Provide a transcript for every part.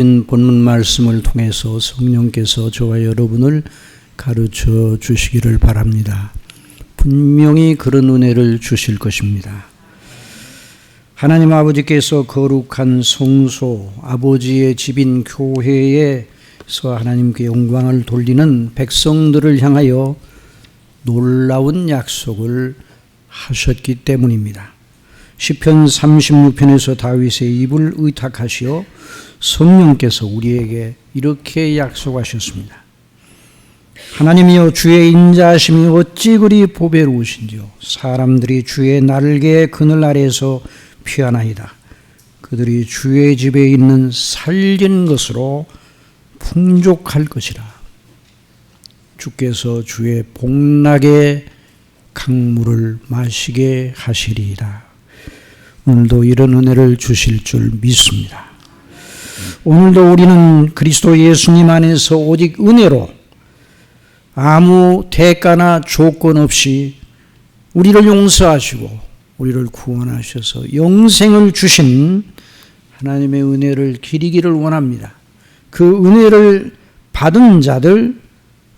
본문 말씀을 통해서 성령께서 저와 여러분을 가르쳐 주시기를 바랍니다. 분명히 그런 은혜를 주실 것입니다. 하나님 아버지께서 거룩한 성소, 아버지의 집인 교회에서 하나님께 영광을 돌리는 백성들을 향하여 놀라운 약속을 하셨기 때문입니다. 시편 36편에서 다윗의 입을 의탁하시어 성령께서 우리에게 이렇게 약속하셨습니다. 하나님이여, 주의 인자하심이 어찌 그리 보배로우신지요. 사람들이 주의 날개의 그늘 아래에서 피하나이다. 그들이 주의 집에 있는 살린 것으로 풍족할 것이라. 주께서 주의 복락의 강물을 마시게 하시리이다. 오늘도 이런 은혜를 주실 줄 믿습니다. 오늘도 우리는 그리스도 예수님 안에서 오직 은혜로 아무 대가나 조건 없이 우리를 용서하시고 우리를 구원하셔서 영생을 주신 하나님의 은혜를 기리기를 원합니다. 그 은혜를 받은 자들,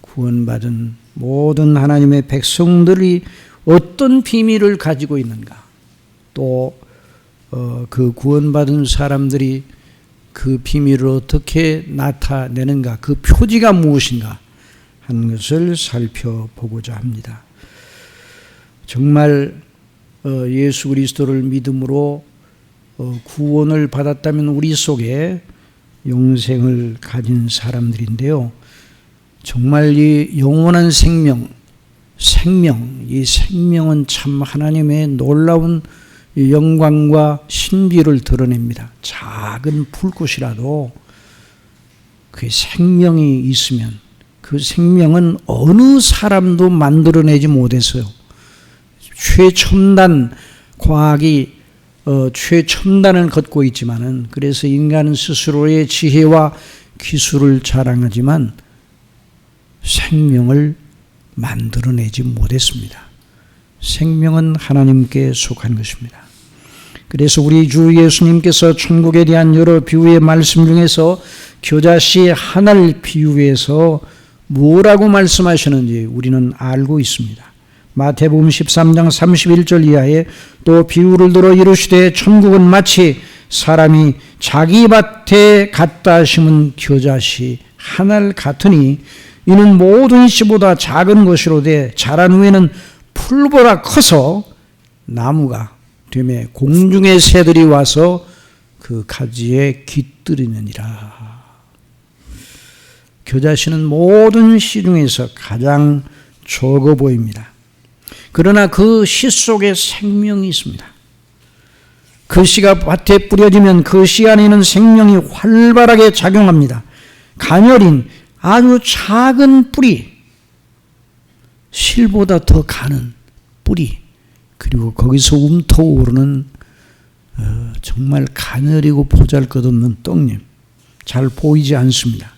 구원받은 모든 하나님의 백성들이 어떤 비밀을 가지고 있는가, 또 그 구원받은 사람들이 그 비밀을 어떻게 나타내는가, 그 표지가 무엇인가 하는 것을 살펴보고자 합니다. 정말 예수 그리스도를 믿음으로 구원을 받았다면 우리 속에 영생을 가진 사람들인데요. 정말 이 영원한 이 생명은 참 하나님의 놀라운 영광과 신비를 드러냅니다. 작은 풀꽃이라도 그 생명이 있으면 그 생명은 어느 사람도 만들어내지 못했어요. 최첨단 과학이 최첨단을 걷고 있지만은, 그래서 인간은 스스로의 지혜와 기술을 자랑하지만 생명을 만들어내지 못했습니다. 생명은 하나님께 속한 것입니다. 그래서 우리 주 예수님께서 천국에 대한 여러 비유의 말씀 중에서 겨자씨 하나를 비유해서 뭐라고 말씀하시는지 우리는 알고 있습니다. 마태복음 13장 31절 이하에 또 비유를 들어 이르시되 천국은 마치 사람이 자기 밭에 갖다 심은 겨자씨 하나를 같으니 이는 모든 씨보다 작은 것이로되 자란 후에는 풀보다 커서 나무가 되매 공중의 새들이 와서 그 가지에 깃들이느니라. 겨자씨는 모든 씨 중에서 가장 적어 보입니다. 그러나 그 씨 속에 생명이 있습니다. 그 씨가 밭에 뿌려지면 그 씨 안에 있는 생명이 활발하게 작용합니다. 가녀린 아주 작은 뿌리, 실보다 더 가는 뿌리, 그리고 거기서 움터오르는 정말 가녀리고 보잘것없는 떡잎, 잘 보이지 않습니다.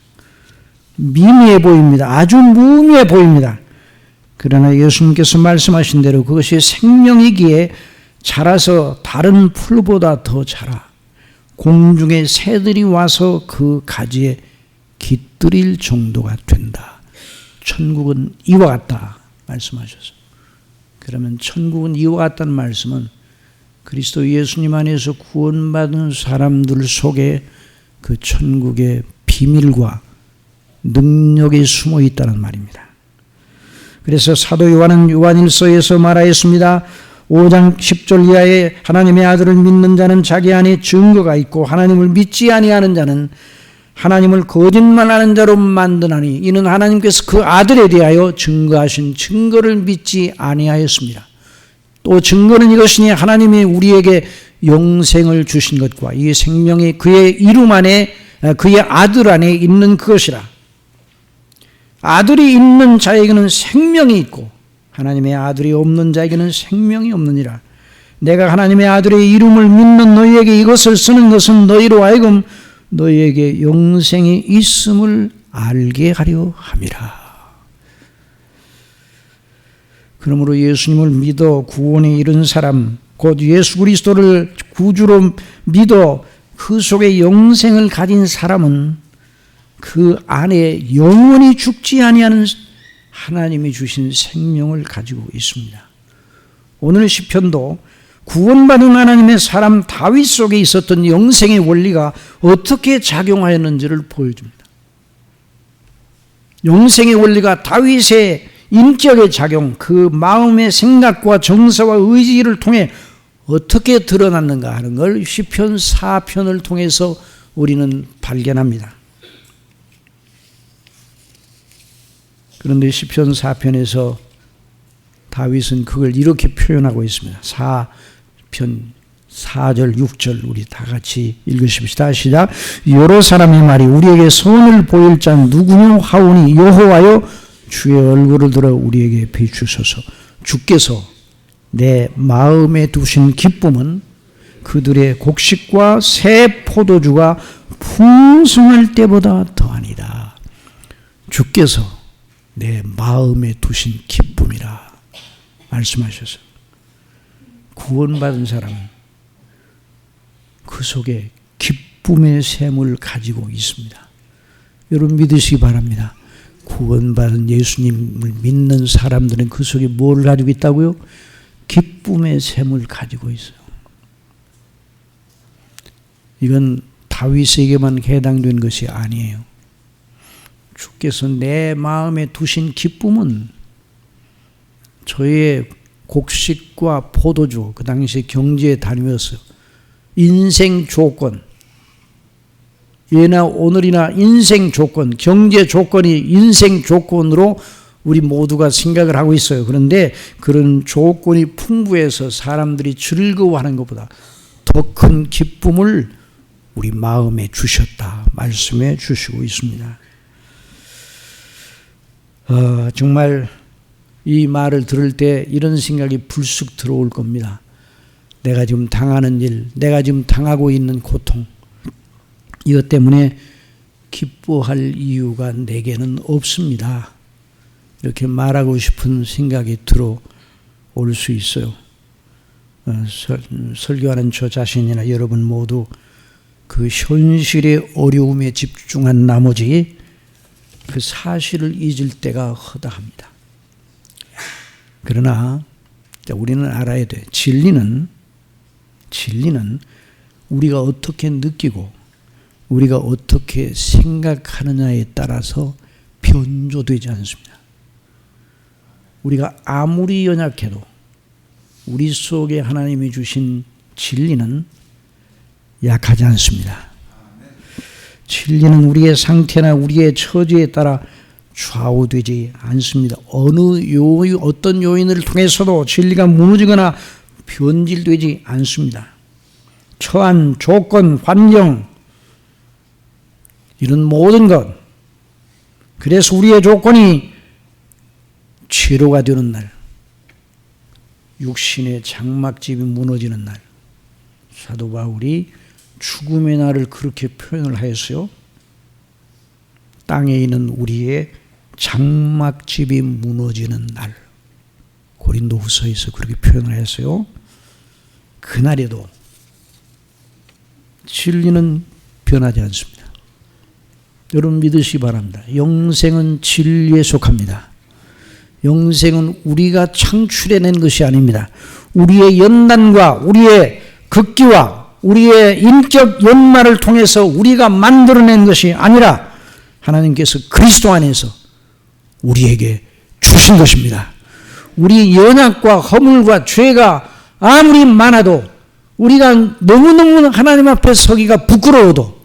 미미해 보입니다. 아주 무미해 보입니다. 그러나 예수님께서 말씀하신 대로 그것이 생명이기에 자라서 다른 풀보다 더 자라 공중의 새들이 와서 그 가지에 깃들일 정도가 된다. 천국은 이와 같다 말씀하셨어요. 그러면 천국은 이와 같다는 말씀은 그리스도 예수님 안에서 구원받은 사람들 속에 그 천국의 비밀과 능력이 숨어 있다는 말입니다. 그래서 사도 요한은 요한일서에서 말하였습니다. 5장 10절 이하에 하나님의 아들을 믿는 자는 자기 안에 증거가 있고 하나님을 믿지 아니하는 자는 하나님을 거짓말하는 자로 만드나니 이는 하나님께서 그 아들에 대하여 증거하신 증거를 믿지 아니하였습니다. 또 증거는 이것이니 하나님이 우리에게 영생을 주신 것과 이 생명이 그의 이름 안에, 그의 아들 안에 있는 그것이라. 아들이 있는 자에게는 생명이 있고 하나님의 아들이 없는 자에게는 생명이 없느니라. 내가 하나님의 아들의 이름을 믿는 너희에게 이것을 쓰는 것은 너희로 하여금 너희에게 영생이 있음을 알게 하려 함이라. 그러므로 예수님을 믿어 구원에 이른 사람, 곧 예수 그리스도를 구주로 믿어 그 속에 영생을 가진 사람은 그 안에 영원히 죽지 아니하는 하나님이 주신 생명을 가지고 있습니다. 오늘 시편도 구원받은 하나님의 사람 다윗 속에 있었던 영생의 원리가 어떻게 작용하였는지를 보여줍니다. 영생의 원리가 다윗의 인격의 작용, 그 마음의 생각과 정서와 의지를 통해 어떻게 드러났는가 하는 걸 시편 4편을 통해서 우리는 발견합니다. 그런데 시편 4편에서 다윗은 그걸 이렇게 표현하고 있습니다. 4편 4절 6절 우리 다 같이 읽으십시다. 시작. 여러 사람의 말이 우리에게 선을 보일 자 누구며 하오니 여호와여 주의 얼굴을 들어 우리에게 비추소서. 주께서 내 마음에 두신 기쁨은 그들의 곡식과 새 포도주가 풍성할 때보다 더하니라. 주께서 내 마음에 두신 기쁨이라 말씀하셔서 구원받은 사람은 그 속에 기쁨의 샘을 가지고 있습니다. 여러분 믿으시기 바랍니다. 구원받은 예수님을 믿는 사람들은 그 속에 뭘 가지고 있다고요? 기쁨의 샘을 가지고 있어요. 이건 다윗에게만 해당된 것이 아니에요. 주께서 내 마음에 두신 기쁨은 저의 곡식과 포도주, 그 당시에 경제의 단위였어요. 인생 조건, 예나 오늘이나 인생 조건, 경제 조건이 인생 조건으로 우리 모두가 생각을 하고 있어요. 그런데 그런 조건이 풍부해서 사람들이 즐거워하는 것보다 더 큰 기쁨을 우리 마음에 주셨다 말씀해 주시고 있습니다. 정말 이 말을 들을 때 이런 생각이 불쑥 들어올 겁니다. 내가 지금 당하는 일, 내가 지금 당하고 있는 고통, 이것 때문에 기뻐할 이유가 내게는 없습니다. 이렇게 말하고 싶은 생각이 들어올 수 있어요. 설교하는 저 자신이나 여러분 모두 그 현실의 어려움에 집중한 나머지 그 사실을 잊을 때가 허다합니다. 그러나 우리는 알아야 돼. 진리는 우리가 어떻게 느끼고 우리가 어떻게 생각하느냐에 따라서 변조되지 않습니다. 우리가 아무리 연약해도 우리 속에 하나님이 주신 진리는 약하지 않습니다. 진리는 우리의 상태나 우리의 처지에 따라 좌우되지 않습니다. 어떤 요인을 통해서도 진리가 무너지거나 변질되지 않습니다. 처한 조건, 환경, 이런 모든 것, 그래서 우리의 조건이 죄로가 되는 날, 육신의 장막집이 무너지는 날, 사도 바울이 죽음의 날을 그렇게 표현을 하였어요. 땅에 있는 우리의 장막집이 무너지는 날, 고린도후서에서 그렇게 표현을 했어요. 그날에도 진리는 변하지 않습니다. 여러분 믿으시기 바랍니다. 영생은 진리에 속합니다. 영생은 우리가 창출해낸 것이 아닙니다. 우리의 연단과 우리의 극기와 우리의 인격 연마를 통해서 우리가 만들어낸 것이 아니라 하나님께서 그리스도 안에서 우리에게 주신 것입니다. 우리 연약과 허물과 죄가 아무리 많아도 우리가 너무너무 하나님 앞에 서기가 부끄러워도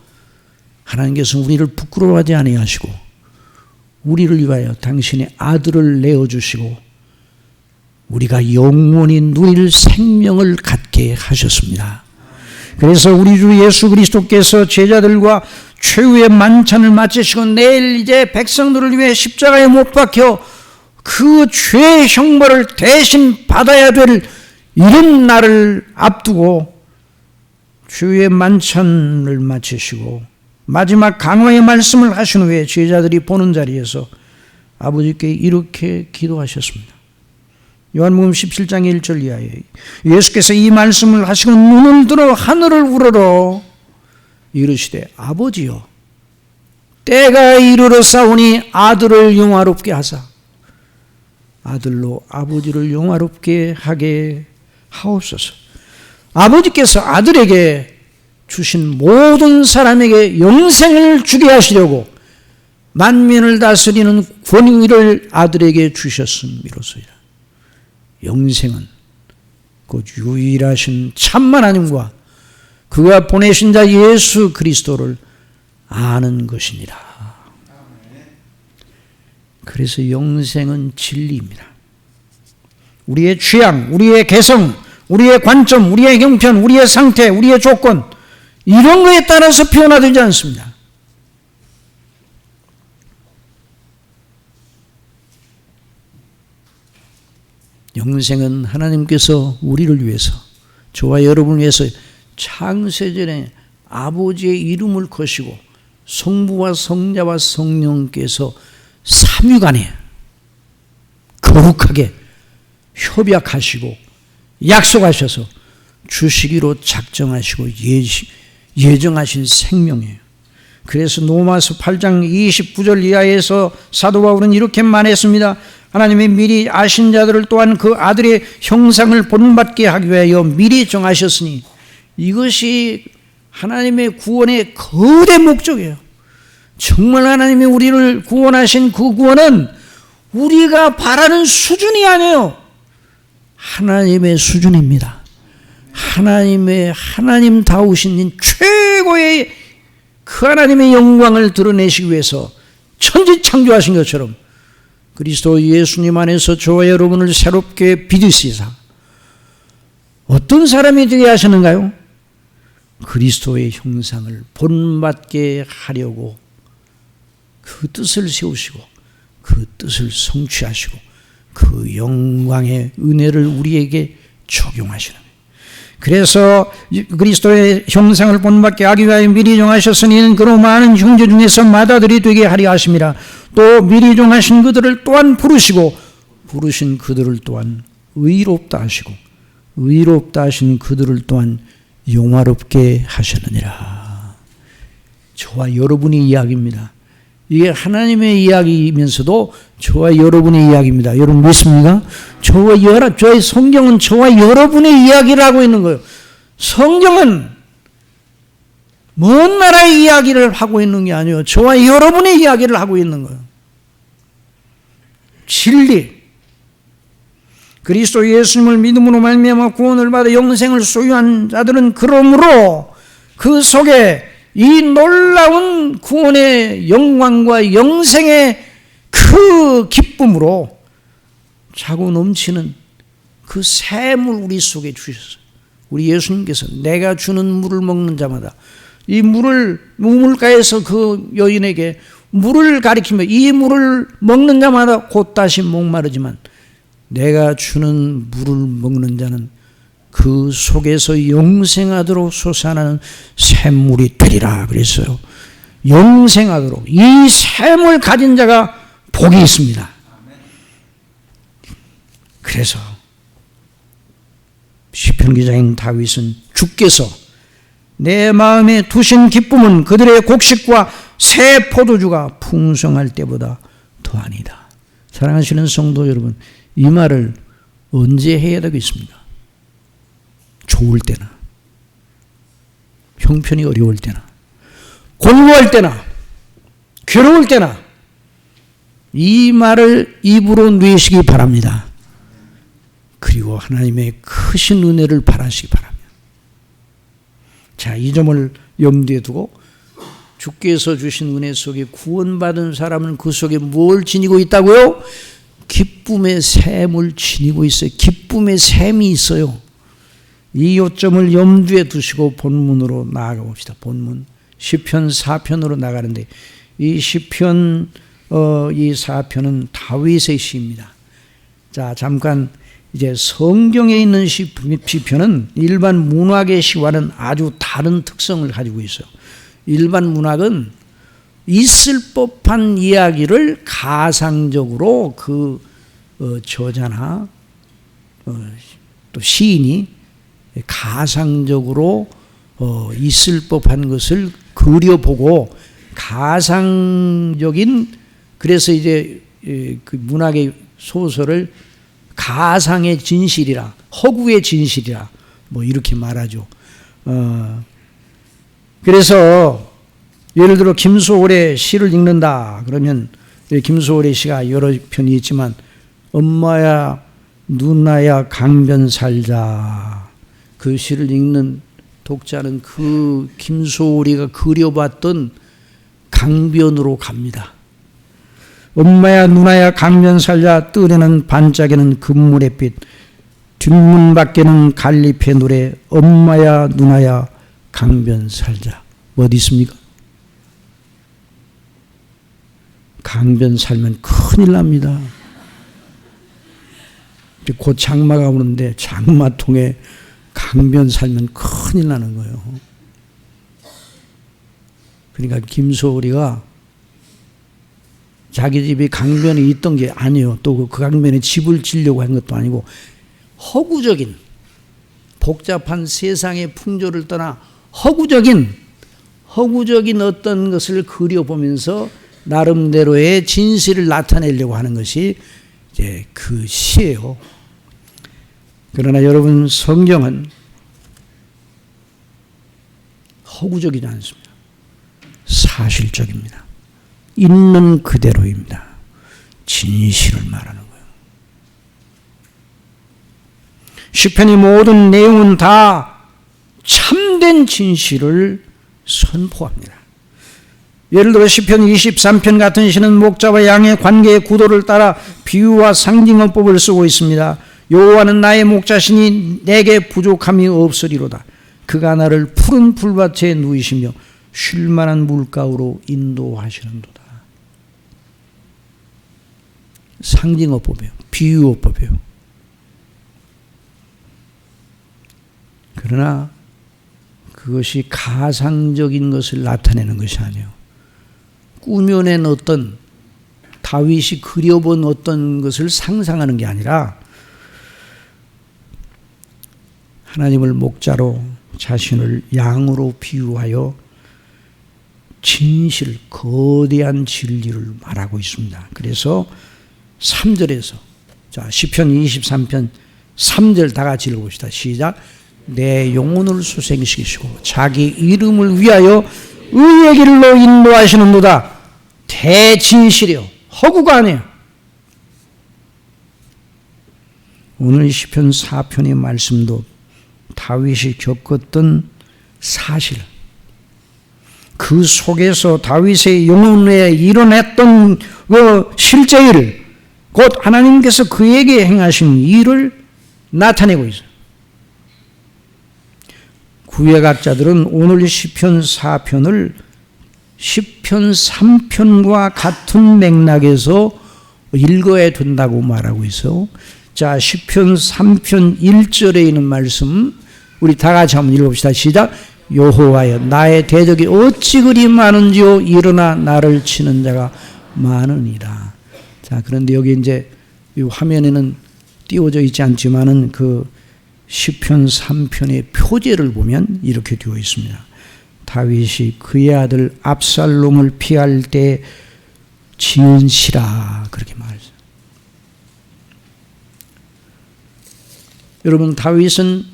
하나님께서 우리를 부끄러워하지 아니하시고 우리를 위하여 당신의 아들을 내어주시고 우리가 영원히 누릴 생명을 갖게 하셨습니다. 그래서 우리 주 예수 그리스도께서 제자들과 최후의 만찬을 마치시고 내일 이제 백성들을 위해 십자가에 못 박혀 그 죄의 형벌을 대신 받아야 될 이런 날을 앞두고 주의 만찬을 마치시고 마지막 강화의 말씀을 하신 후에 제자들이 보는 자리에서 아버지께 이렇게 기도하셨습니다. 요한복음 17장 1절 이하에 예수께서 이 말씀을 하시고 눈을 들어 하늘을 우러러 이르시되 아버지여 때가 이르렀사오니 아들을 영화롭게 하사 아들로 아버지를 영화롭게 하게 하옵소서. 아버지께서 아들에게 주신 모든 사람에게 영생을 주게 하시려고 만민을 다스리는 권위를 아들에게 주셨음이로소이다. 영생은 그 유일하신 참 하나님과 그가 보내신 자 예수 그리스도를 아는 것이니라. 그래서 영생은 진리입니다. 우리의 취향, 우리의 개성, 우리의 관점, 우리의 형편, 우리의 상태, 우리의 조건 이런 거에 따라서 변화되지 않습니다. 영생은 하나님께서 우리를 위해서, 저와 여러분을 위해서 창세전에 아버지의 이름을 거시고 성부와 성자와 성령께서 삼위간에 거룩하게 협약하시고 약속하셔서 주시기로 작정하시고 예정하신 생명이에요. 그래서 로마서 8장 29절 이하에서 사도 바울은 이렇게 말했습니다. 하나님이 미리 아신 자들을 또한 그 아들의 형상을 본받게 하기 위하여 미리 정하셨으니 이것이 하나님의 구원의 거대 목적이에요. 정말 하나님이 우리를 구원하신 그 구원은 우리가 바라는 수준이 아니에요. 하나님의 수준입니다. 하나님다우신 최고의 그 하나님의 영광을 드러내시기 위해서 천지 창조하신 것처럼 그리스도 예수님 안에서 저와 여러분을 새롭게 빚으시사 어떤 사람이 되게 하시는가요? 그리스도의 형상을 본받게 하려고 그 뜻을 세우시고 그 뜻을 성취하시고 그 영광의 은혜를 우리에게 적용하시는 거예요. 그래서 그리스도의 형상을 본받게 하기 위하여 미리 정하셨으니 그로 많은 형제 중에서 맏아들이 되게 하려 하심이라. 또 미리 정하신 그들을 또한 부르시고 부르신 그들을 또한 의롭다 하시고 의롭다 하신 그들을 또한 영화롭게 하셨느니라. 저와 여러분의 이야기입니다. 이게 하나님의 이야기이면서도 저와 여러분의 이야기입니다. 여러분 믿습니까? 저의 성경은 저와 여러분의 이야기를 하고 있는 거예요. 성경은 먼 나라의 이야기를 하고 있는 게 아니에요. 저와 여러분의 이야기를 하고 있는 거예요. 진리. 그리스도 예수님을 믿음으로 말미암아 구원을 받아 영생을 소유한 자들은 그러므로 그 속에 이 놀라운 구원의 영광과 영생의 그 기쁨으로 차고 넘치는 그 샘을 우리 속에 주셨어요. 우리 예수님께서 내가 주는 물을 먹는 자마다 이 물을 우물가에서 그 여인에게 물을 가리키며 이 물을 먹는 자마다 곧 다시 목마르지만 내가 주는 물을 먹는 자는 그 속에서 영생하도록 솟아나는 샘물이 되리라 그랬어요. 영생하도록 이 샘을 가진 자가 복이 있습니다. 그래서 시편 기자인 다윗은 주께서 내 마음에 두신 기쁨은 그들의 곡식과 새 포도주가 풍성할 때보다 더하니다. 사랑하시는 성도 여러분, 이 말을 언제 해야 되겠습니까? 좋을 때나, 형편이 어려울 때나, 공부할 때나, 괴로울 때나 이 말을 입으로 내시기 바랍니다. 그리고 하나님의 크신 은혜를 바라시기 바랍니다. 자, 이 점을 염두에 두고 주께서 주신 은혜 속에 구원받은 사람은 그 속에 뭘 지니고 있다고요? 기쁨의 샘을 지니고 있어요. 기쁨의 샘이 있어요. 이 요점을 염두에 두시고 본문으로 나아가 봅시다. 본문 시편 4편으로 나가는데 이 시편 이 4편은 다윗의 시입니다. 자, 잠깐 이제 성경에 있는 시편은 일반 문학의 시와는 아주 다른 특성을 가지고 있어요. 일반 문학은 있을 법한 이야기를 가상적으로 그 저자나 또 시인이 가상적으로 있을 법한 것을 그려보고 가상적인, 그래서 이제 그 문학의 소설을 가상의 진실이라, 허구의 진실이라 뭐 이렇게 말하죠. 그래서 예를 들어 김소월의 시를 읽는다 그러면, 김소월의 시가 여러 편이 있지만 엄마야 누나야 강변 살자, 그 시를 읽는 독자는 그 김소월이가 그려봤던 강변으로 갑니다. 엄마야 누나야 강변 살자, 뜰에는 반짝이는 금물의 빛, 뒷문 밖에는 갈잎의 노래, 엄마야 누나야 강변 살자. 어디 있습니까? 강변 살면 큰일 납니다. 곧 장마가 오는데 장마통에 강변 살면 큰일 나는 거예요. 그러니까 김소월이가 자기 집이 강변에 있던 게 아니에요. 또 그 강변에 집을 지려고 한 것도 아니고, 허구적인, 복잡한 세상의 풍조를 떠나 허구적인 어떤 것을 그려보면서 나름대로의 진실을 나타내려고 하는 것이 이제 그 시예요. 그러나 여러분, 성경은 허구적이지 않습니다. 사실적입니다. 있는 그대로입니다. 진실을 말하는 거예요. 시편의 모든 내용은 다 참된 진실을 선포합니다. 예를 들어 시편 23편 같은 시는 목자와 양의 관계의 구도를 따라 비유와 상징어법을 쓰고 있습니다. 여호와는 나의 목자시니 내게 부족함이 없으리로다. 그가 나를 푸른 풀밭에 누이시며 쉴만한 물가로 인도하시는도다. 상징어법이에요. 비유어법이에요. 그러나 그것이 가상적인 것을 나타내는 것이 아니에요. 꾸며낸 어떤, 다윗이 그려본 어떤 것을 상상하는 게 아니라 하나님을 목자로 자신을 양으로 비유하여 진실, 거대한 진리를 말하고 있습니다. 그래서 3절에서, 자, 시편 23편 3절 다 같이 읽어봅시다. 시작. 내 영혼을 수생시키시고 자기 이름을 위하여 의의 길로 인도하시는도다. 대진실이요, 허구가 아니에요. 오늘 시편 4편의 말씀도 다윗이 겪었던 사실, 그 속에서 다윗의 영혼에 일어났던 그 실제 일, 곧 하나님께서 그에게 행하신 일을 나타내고 있어요. 구약학자들은 오늘 시편 4편을 시편 3편과 같은 맥락에서 읽어야 된다고 말하고 있어. 자, 시편 3편 1절에 있는 말씀 우리 다 같이 한번 읽어봅시다. 시작. 여호와여 나의 대적이 어찌 그리 많은지요, 일어나 나를 치는 자가 많으니라. 자, 그런데 여기 이제 이 화면에는 띄워져 있지 않지만은 그 시편 3편의 표제를 보면 이렇게 되어 있습니다. 다윗이 그의 아들 압살롬을 피할 때 지은 시라, 그렇게 말했어요. 여러분, 다윗은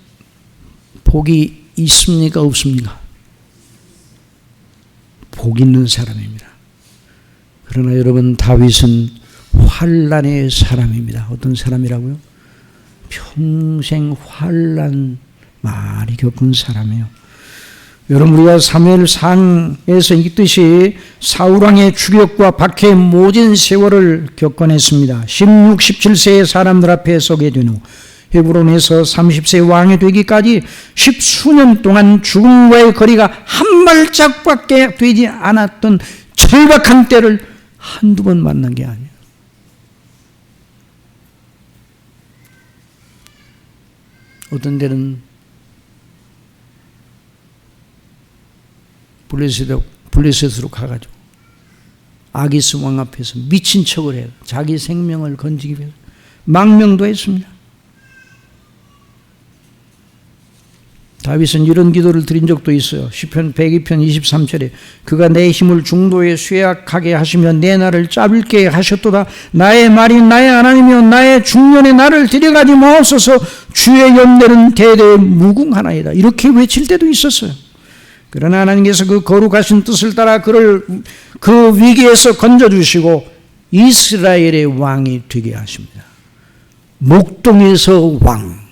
복이 있습니까, 없습니까? 복 있는 사람입니다. 그러나 여러분, 다윗은 환난의 사람입니다. 어떤 사람이라고요? 평생 환난 많이 겪은 사람이에요. 여러분, 우리가 사무엘상에서 읽듯이 사울왕의 추격과 박해의 모진 세월을 겪어냈습니다. 16, 17세의 사람들 앞에 서게 된 후 헤브론에서 30세 왕이 되기까지 10수년 동안 죽음과의 거리가 한 발짝밖에 되지 않았던 절박한 때를 한두 번 만난 게 아니에요. 어떤 때는 블레셋으로 가가지고 아기스 왕 앞에서 미친 척을 해요. 자기 생명을 건지기 위해서 망명도 했습니다. 다윗은 이런 기도를 드린 적도 있어요. 시편 102편 23절에 그가 내 힘을 중도에 쇠약하게 하시며 내 날을 짧게 하셨도다. 나의 말이 나의 하나님이여 나의 중년에 나를 데려가지 마옵소서. 주의 연대는 대대에 무궁하나이다. 이렇게 외칠 때도 있었어요. 그러나 하나님께서 그 거룩하신 뜻을 따라 그를 그 위기에서 건져주시고 이스라엘의 왕이 되게 하십니다. 목동에서 왕.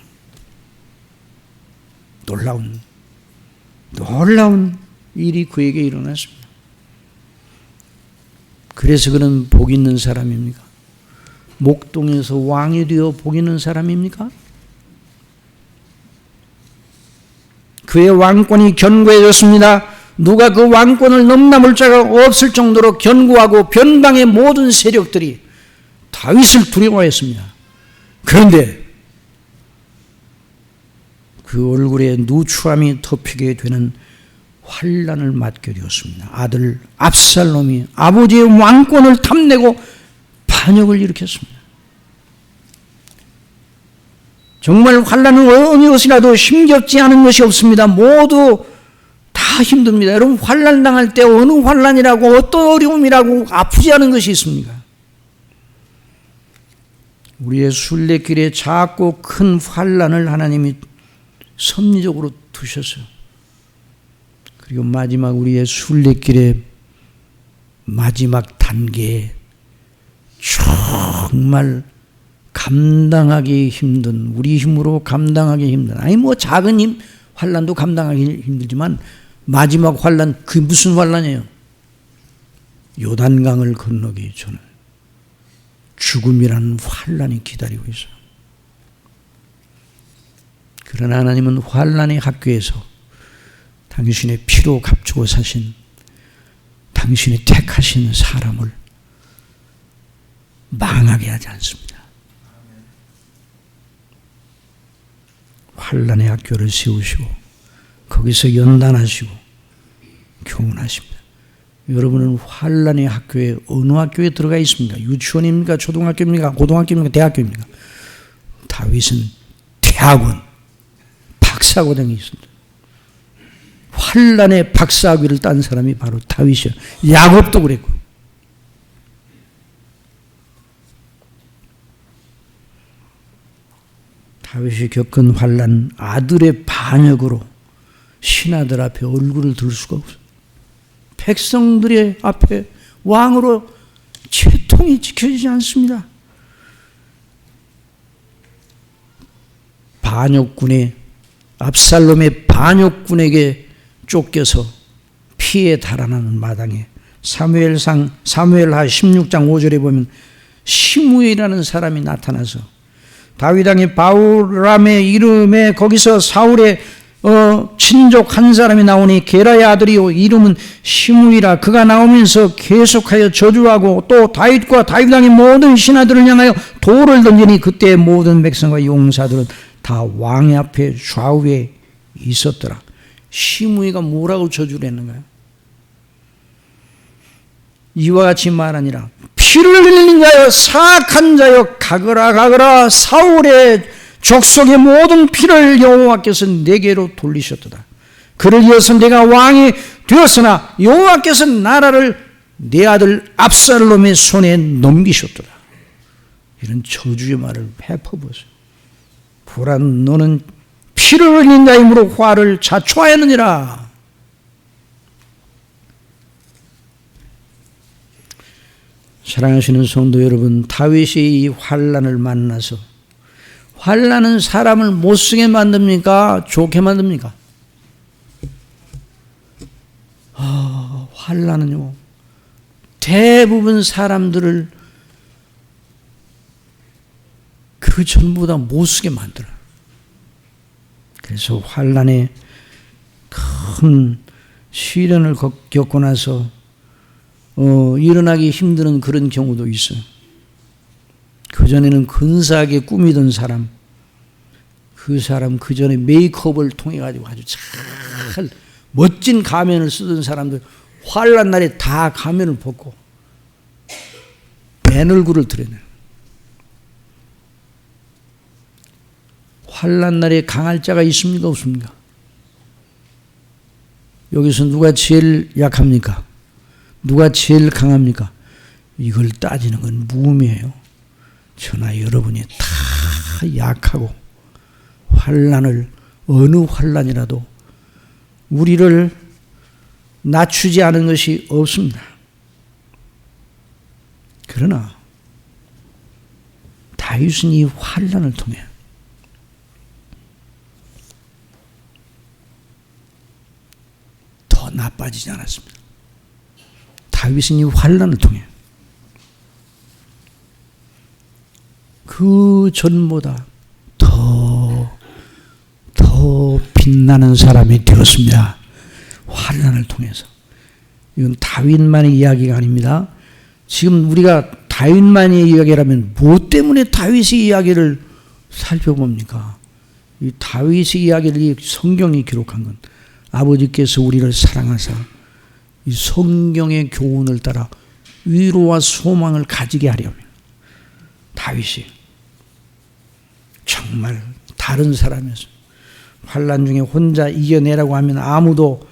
놀라운 일이 그에게 일어났습니다. 그래서 그는 복 있는 사람입니까? 목동에서 왕이 되어 복 있는 사람입니까? 그의 왕권이 견고해졌습니다. 누가 그 왕권을 넘나물 자가 없을 정도로 견고하고 변방의 모든 세력들이 다윗을 두려워했습니다. 그런데 그 얼굴에 누추함이 덮이게 되는 환난을 맞게 되었습니다. 아들 압살롬이 아버지의 왕권을 탐내고 반역을 일으켰습니다. 정말 환난은 어느 것이라도 힘겹지 않은 것이 없습니다. 모두 다 힘듭니다. 여러분 환난 당할 때 어느 환난이라고 어떤 어려움이라고 아프지 않은 것이 있습니까? 우리의 순례길에 작고 큰 환난을 하나님이 섭리적으로 두셨어요. 그리고 마지막 우리의 순례길의 마지막 단계에 정말 감당하기 힘든, 우리 힘으로 감당하기 힘든, 아니 뭐 작은 힘 환난도 감당하기 힘들지만 마지막 환난, 그게 무슨 환난이에요? 요단강을 건너기 전에 죽음이라는 환난이 기다리고 있어요. 그러나 하나님은 환난의 학교에서 당신의 피로 값주고 사신 당신의 택하신 사람을 망하게 하지 않습니다. 환난의 학교를 세우시고 거기서 연단하시고 교훈하십니다. 여러분은 환난의 학교에 어느 학교에 들어가 있습니까? 유치원입니까? 초등학교입니까? 고등학교입니까? 대학교입니까? 다윗은 대학원 박사과정이 있습니다. 환난의 박사학위를 딴 사람이 바로 다윗이요. 야곱도 그랬고. 다윗이 겪은 환난, 아들의 반역으로 신하들 앞에 얼굴을 들 수가 없어요. 백성들의 앞에 왕으로 채통이 지켜지지 않습니다. 반역군의 압살롬의 반역군에게 쫓겨서 피해 달아나는 마당에 사무엘하 16장 5절에 보면 시므엘이라는 사람이 나타나서 다윗 왕의 바울람의 이름에 거기서 사울의 친족 한 사람이 나오니 게라의 아들이요 이름은 시므이라. 그가 나오면서 계속하여 저주하고 또 다윗과 다윗 왕의 모든 신하들을 향하여 돌을 던지니 그때 모든 백성과 용사들은 다 왕의 앞에 좌우에 있었더라. 시므이가 뭐라고 저주를 했는가요? 이와 같이 말하니라. 피를 흘린 자여 사악한 자여 가거라 사울의 족속의 모든 피를 여호와께서 내게로 돌리셨도다. 그를 이어서 내가 왕이 되었으나 여호와께서 나라를 내 아들 압살롬의 손에 넘기셨도다. 이런 저주의 말을 해퍼보세요. 보라 너는 피를 흘린 자이므로 화를 자초하였느니라. 사랑하시는 성도 여러분, 다윗이 이 환난을 만나서, 환난은 사람을 못쓰게 만듭니까? 좋게 만듭니까? 환난은요 대부분 사람들을 그 전부 다 못쓰게 만들어요. 그래서 환난에 큰 시련을 겪고 나서 일어나기 힘든 그런 경우도 있어요. 그전에는 근사하게 꾸미던 사람, 그 사람 그전에 메이크업을 통해 가지고 아주 잘 멋진 가면을 쓰던 사람들 환난 날에 다 가면을 벗고 맨 얼굴을 드러내요. 환난 날에 강할 자가 있습니까? 없습니까? 여기서 누가 제일 약합니까? 누가 제일 강합니까? 이걸 따지는 건 무의미해요. 저나 여러분이 다 약하고 환난을 어느 환난이라도 우리를 낮추지 않은 것이 없습니다. 그러나 다윗은 이 환난을 통해 더 나빠지지 않았습니다. 다윗은 이 환난을 통해 그 전보다 더 빛나는 사람이 되었습니다. 환난을 통해서. 이건 다윗만의 이야기가 아닙니다. 지금 우리가 다윗만의 이야기라면 무엇 때문에 다윗의 이야기를 살펴봅니까? 이 다윗의 이야기를 성경이 기록한 건 아버지께서 우리를 사랑하사 이 성경의 교훈을 따라 위로와 소망을 가지게 하려면 다윗이 정말 다른 사람이었어요. 환난 중에 혼자 이겨내라고 하면 아무도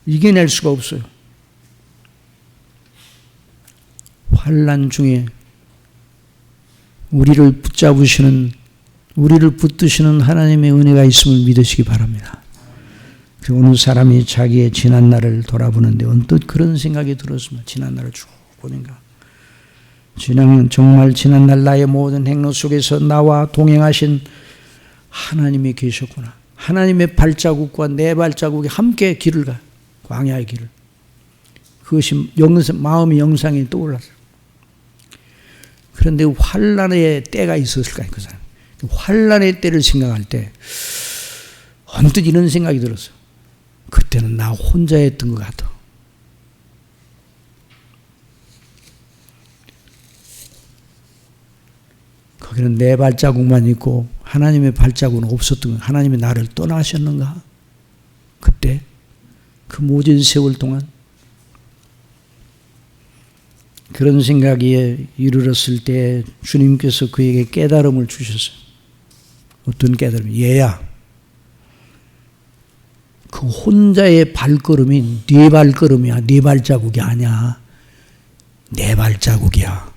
이겨낼 수가 없어요. 환난 중에 우리를 붙잡으시는, 우리를 붙드시는 하나님의 은혜가 있음을 믿으시기 바랍니다. 어느 사람이 자기의 지난날을 돌아보는데 언뜻 그런 생각이 들었습니다. 지난날을 쭉 보니까 정말 지난날 나의 모든 행로 속에서 나와 동행하신 하나님이 계셨구나. 하나님의 발자국과 내 발자국이 함께 길을 가, 광야의 길을. 그것이 마음의 영상이 떠올랐어요. 그런데 환난의 때가 있었을까요? 그 사람. 환난의 때를 생각할 때 언뜻 이런 생각이 들었어요. 그때는 나 혼자 했던 것 같아. 거기는 내 발자국만 있고 하나님의 발자국은 없었던 것. 하나님이 나를 떠나셨는가? 그때 그 모진 세월 동안 그런 생각에 이르렀을 때 주님께서 그에게 깨달음을 주셨어요. 어떤 깨달음? 얘야, 그 혼자의 발걸음이 네 발걸음이야. 네 발자국이 아니야. 내 발자국이야.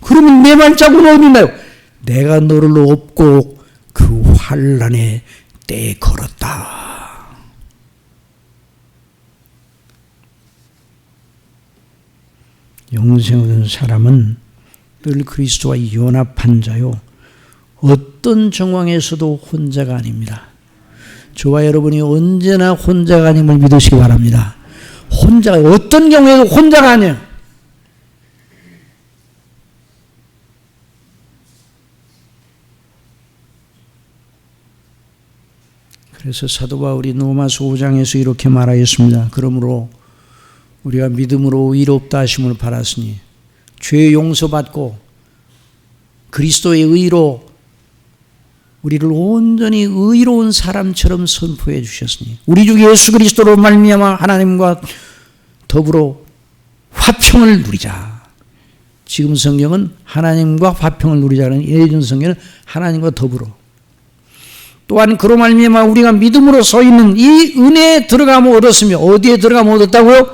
그러면 내 발자국은 어디 있나요? 내가 너를 업고 그 환난의 때에 걸었다. 영생 얻은 사람은 늘 그리스도와 연합한 자요, 어떤 정황에서도 혼자가 아닙니다. 저와 여러분이 언제나 혼자가 아님을 믿으시기 바랍니다. 혼자가 어떤 경우에도 혼자가 아니에요. 그래서 사도 바울이 로마서 5장에서 이렇게 말하였습니다. 그러므로 우리가 믿음으로 의롭다 하심을 받았으니 죄 용서받고 그리스도의 의로 우리를 온전히 의로운 사람처럼 선포해 주셨으니 우리 주 예수 그리스도로 말미암아 하나님과 더불어 화평을 누리자. 지금 성경은 하나님과 화평을 누리자는, 예전 성경은 하나님과 더불어. 또한 그로 말미암아 우리가 믿음으로 서 있는 이 은혜에 들어가면 얻었으며, 어디에 들어가면 얻었다고요?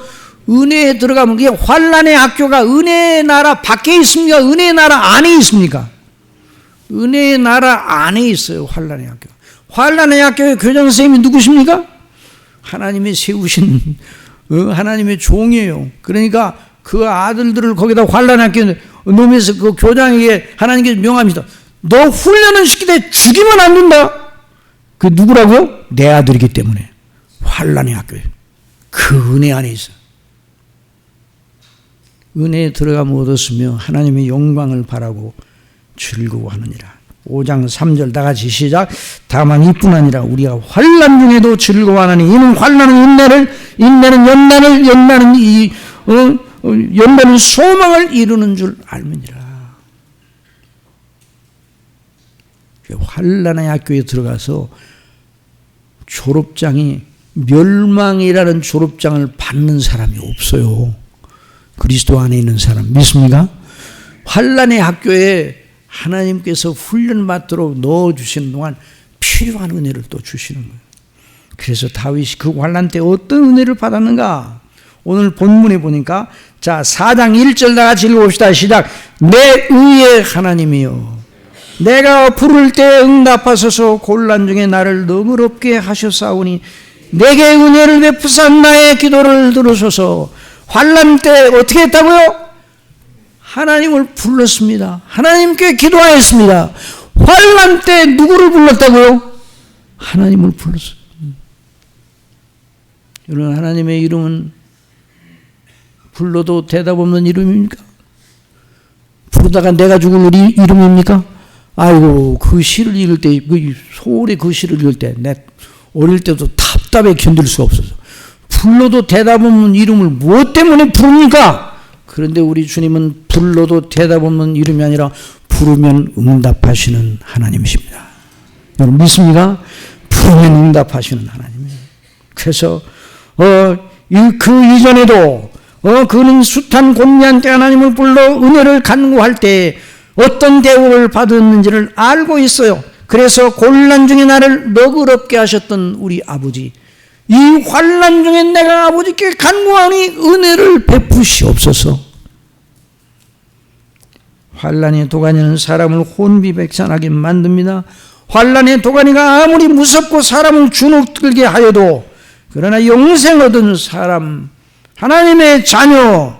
은혜에 들어가면, 그게 환난의 학교가 은혜의 나라 밖에 있습니까? 은혜의 나라 안에 있습니까? 은혜의 나라 안에 있어요. 환난의 학교. 환난의 학교의 교장선생님이 누구십니까? 하나님이 세우신 하나님의 종이에요. 그러니까 그 아들들을 거기다 환난의 학교에 놓으면서 그 교장에게 하나님께서 명합니다. 너 훈련을 시키되 죽이면 안 된다. 그 누구라고요? 내 아들이기 때문에. 환난의 학교에. 그 은혜 안에 있어요. 은혜에 들어가면 얻었으며 하나님의 영광을 바라고 즐거워하느니라. 5장 3절 다 같이 시작. 다만 이뿐 아니라 우리가 환난 중에도 즐거워하느니 이는 환난은 인내는 연단은 소망을 이루는 줄 알느니라. 환난의 학교에 들어가서 졸업장이 멸망이라는 졸업장을 받는 사람이 없어요. 그리스도 안에 있는 사람 믿습니까? 환난의 학교에 하나님께서 훈련 받도록 넣어주시는 동안 필요한 은혜를 또 주시는 거예요. 그래서 다윗이 그 환난 때 어떤 은혜를 받았는가? 오늘 본문에 보니까 자 4장 1절 다 같이 읽어봅시다. 시작. 내 의의 하나님이여 내가 부를 때 응답하소서 곤란 중에 나를 너그럽게 하셨사오니 내게 은혜를 베푸사 나의 기도를 들으소서. 환난 때 어떻게 했다고요? 하나님을 불렀습니다. 하나님께 기도하였습니다. 환난 때 누구를 불렀다고요? 하나님을 불렀어요. 여러분 하나님의 이름은 불러도 대답 없는 이름입니까? 부르다가 내가 죽을 이름입니까? 아이고 그 시를 읽을 때 소홀히 그 시를 읽을 때 내 어릴 때도 답답해 견딜 수 없어서 불러도 대답 없는 이름을 무엇 때문에 부릅니까? 그런데 우리 주님은 불러도 대답 없는 이름이 아니라 부르면 응답하시는 하나님이십니다. 여러분 믿습니까? 부르면 응답하시는 하나님이에요. 그래서 그 이전에도 그는 숱한 곤미한 때 하나님을 불러 은혜를 간구할 때 어떤 대우를 받았는지를 알고 있어요. 그래서 곤란 중에 나를 너그럽게 하셨던 우리 아버지, 이 환난 중에 내가 아버지께 간구하니 은혜를 베푸시옵소서. 환난의 도가니는 사람을 혼비백산하게 만듭니다. 환난의 도가니가 아무리 무섭고 사람을 주눅들게 하여도 그러나 영생 얻은 사람, 하나님의 자녀,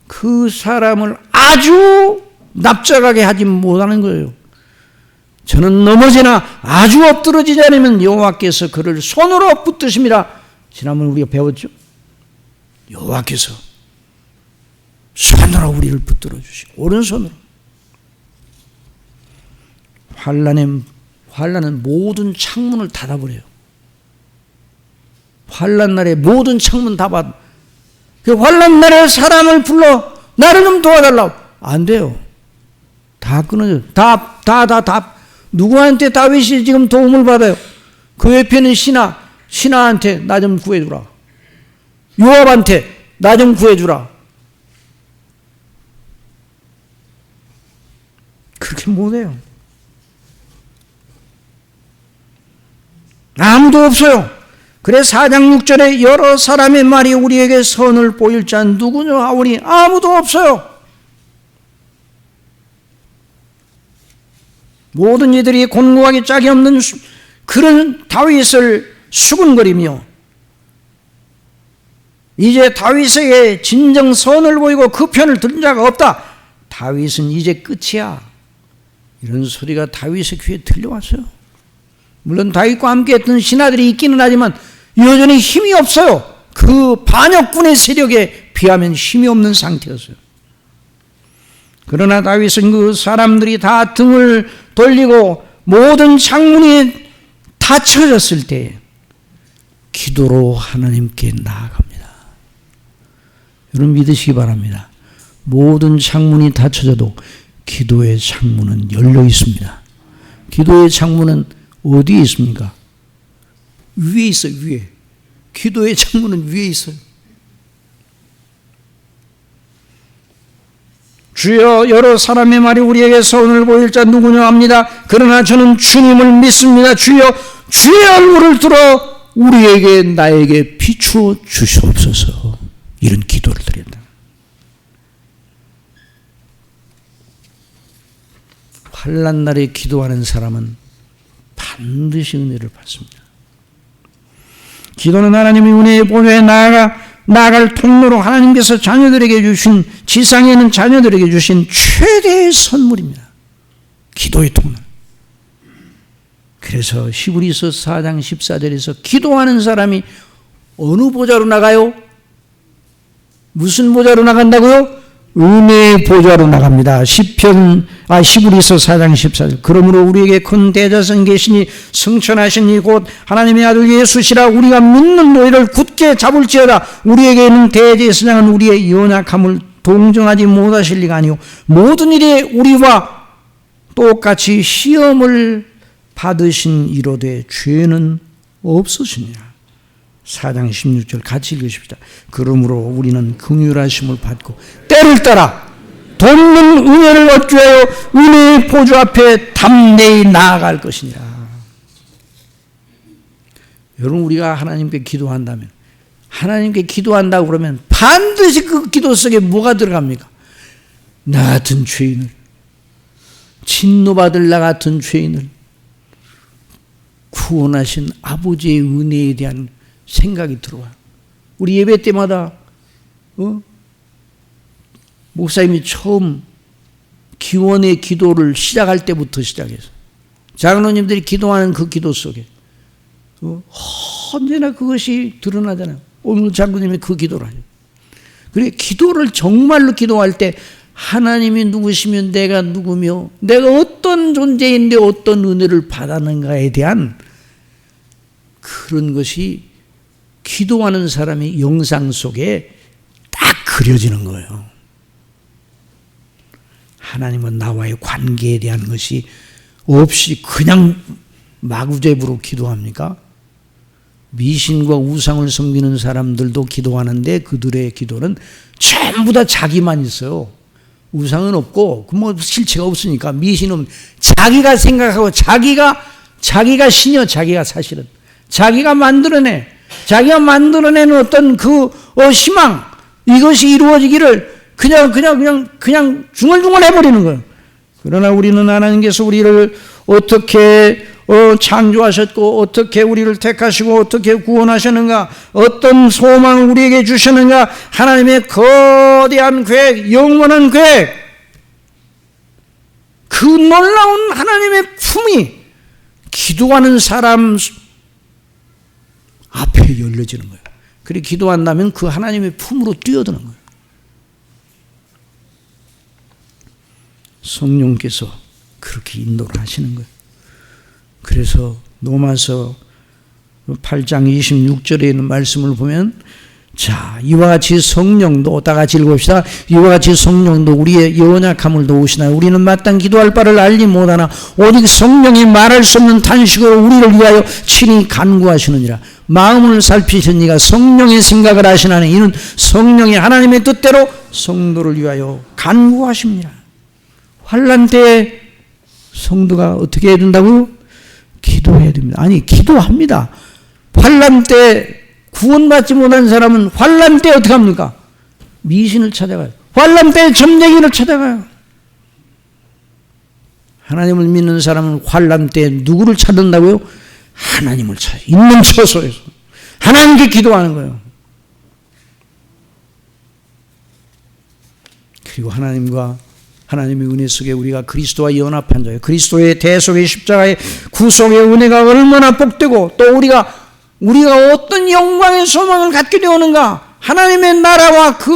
그 사람을 아주 납작하게 하지 못하는 거예요. 저는 넘어지나 아주 엎드러지지 않으면 여호와께서 그를 손으로 붙드심이라. 지난번에 우리가 배웠죠. 여호와께서 손으로 우리를 붙들어 주시고 오른손으로. 환난은 모든 창문을 닫아버려요. 환난 날에 모든 창문 다 닫아. 그 환난 날에 사람을 불러 나를 좀 도와달라고. 안 돼요. 다 끊어져요. 다. 누구한테 다윗이 지금 도움을 받아요? 그 옆에는 신하한테 나 좀 구해주라. 요압한테 나 좀 구해주라. 그렇게 못해요. 아무도 없어요. 그래 4장 6절에 여러 사람의 말이 우리에게 선을 보일 자 누구냐 하오니 아무도 없어요. 모든 이들이 곤고하기 짝이 없는 그런 다윗을 수군거리며 이제 다윗에게 진정 선을 보이고 그 편을 들은 자가 없다. 다윗은 이제 끝이야. 이런 소리가 다윗의 귀에 들려왔어요. 물론 다윗과 함께했던 신하들이 있기는 하지만 여전히 힘이 없어요. 그 반역군의 세력에 비하면 힘이 없는 상태였어요. 그러나 다윗은 그 사람들이 다 등을 돌리고 모든 창문이 닫혀졌을 때 기도로 하나님께 나아갑니다. 여러분 믿으시기 바랍니다. 모든 창문이 닫혀져도 기도의 창문은 열려 있습니다. 기도의 창문은 어디에 있습니까? 위에 있어요. 위에. 기도의 창문은 위에 있어요. 주여 여러 사람의 말이 우리에게 선을 보일 자 누구냐 합니다. 그러나 저는 주님을 믿습니다. 주여 주의 얼굴을 들어 우리에게 나에게 비추어 주시옵소서. 이런 기도를 드린다. 환난 날에 기도하는 사람은 반드시 은혜를 받습니다. 기도는 하나님의 은혜의 보좌에 나아갈 통로로 하나님께서 자녀들에게 주신, 지상에 있는 자녀들에게 주신 최대의 선물입니다. 기도의 통로. 그래서 히브리서 4장 14절에서 기도하는 사람이 어느 보좌로 나가요? 무슨 보좌로 나간다고요? 은혜의 보좌로 나갑니다. 히브리서 4장 14절. 그러므로 우리에게 큰 대자선 계시니 승천하신 이 곧 하나님의 아들 예수시라. 우리가 믿는 너희를 굳게 잡을지어다. 우리에게는 대제사장은 우리의 연약함을 동정하지 못하실 리가 아니요 모든 일에 우리와 똑같이 시험을 받으신 이로되 죄는 없으시니라. 4장 16절 같이 읽으십시다. 그러므로 우리는 긍휼하심을 받고 때를 따라 돕는 은혜를 얻기 위하여 은혜의 보좌 앞에 담대히 나아갈 것이니라. 여러분, 우리가 하나님께 기도한다면, 하나님께 기도한다고 그러면 반드시 그 기도 속에 뭐가 들어갑니까? 나 같은 죄인을, 진노받을 나 같은 죄인을 구원하신 아버지의 은혜에 대한 생각이 들어와. 우리 예배 때마다 목사님이 처음 기원의 기도를 시작할 때부터 시작해서 장로님들이 기도하는 그 기도 속에 언제나 그것이 드러나잖아요. 오늘 장로님이 그 기도를 하죠. 그래, 기도를 정말로 기도할 때 하나님이 누구시면 내가 누구며 내가 어떤 존재인데 어떤 은혜를 받았는가에 대한 그런 것이 기도하는 사람의 영상 속에 딱 그려지는 거예요. 하나님은 나와의 관계에 대한 것이 없이 그냥 마구잡이로 기도합니까? 미신과 우상을 섬기는 사람들도 기도하는데 그들의 기도는 전부 다 자기만 있어요. 우상은 없고 뭐 실체가 없으니까. 미신은 자기가 생각하고 자기가 신이요. 자기가 사실은 자기가 만들어내는 어떤 그 희망, 이것이 이루어지기를 그냥 중얼중얼 해버리는 거예요. 그러나 우리는 하나님께서 우리를 어떻게 창조하셨고 어떻게 우리를 택하시고 어떻게 구원하셨는가, 어떤 소망을 우리에게 주셨는가, 하나님의 거대한 계획, 영원한 계획, 그 놀라운 하나님의 품이 기도하는 사람 앞에 열려지는 거예요. 그리고 기도한다면 그 하나님의 품으로 뛰어드는 거예요. 성령께서 그렇게 인도를 하시는 거예요. 그래서 로마서 8장 26절에 있는 말씀을 보면, 자, 이와 같이 성령도, 다 같이 읽읍시다. 이와 같이 성령도 우리의 연약함을 도우시나요? 우리는 마땅히 기도할 바를 알지 못하나 오직 성령이 말할 수 없는 탄식으로 우리를 위하여 친히 간구하시느니라. 마음을 살피신 이가 성령의 생각을 하시나니 이는 성령이 하나님의 뜻대로 성도를 위하여 간구하십니다. 환난 때에 성도가 어떻게 해야 된다고요? 기도해야 됩니다. 아니, 기도합니다. 환난 때 구원받지 못한 사람은 환난 때 어떻게 합니까? 미신을 찾아가요. 환난 때 점쟁이를 찾아가요. 하나님을 믿는 사람은 환난 때 누구를 찾는다고요? 하나님을 찾아요. 있는 처소에서 하나님께 기도하는 거예요. 그리고 하나님의 은혜 속에 우리가 그리스도와 연합한 자예요. 그리스도의 대속의 십자가의 구속의 은혜가 얼마나 복되고, 또 우리가 어떤 영광의 소망을 갖게 되었는가, 하나님의 나라와 그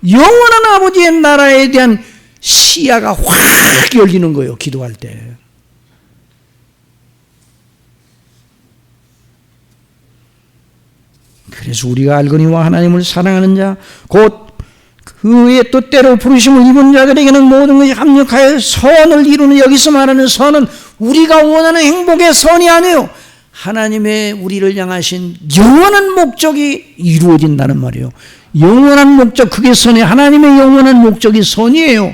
영원한 아버지의 나라에 대한 시야가 확 열리는 거예요. 기도할 때. 그래서 우리가 알거니와 하나님을 사랑하는 자 곧 그의 뜻대로 부르심을 입은 자들에게는 모든 것이 합력하여 선을 이루는, 여기서 말하는 선은 우리가 원하는 행복의 선이 아니에요. 하나님의 우리를 향하신 영원한 목적이 이루어진다는 말이에요. 영원한 목적, 그게 선이, 하나님의 영원한 목적이 선이에요.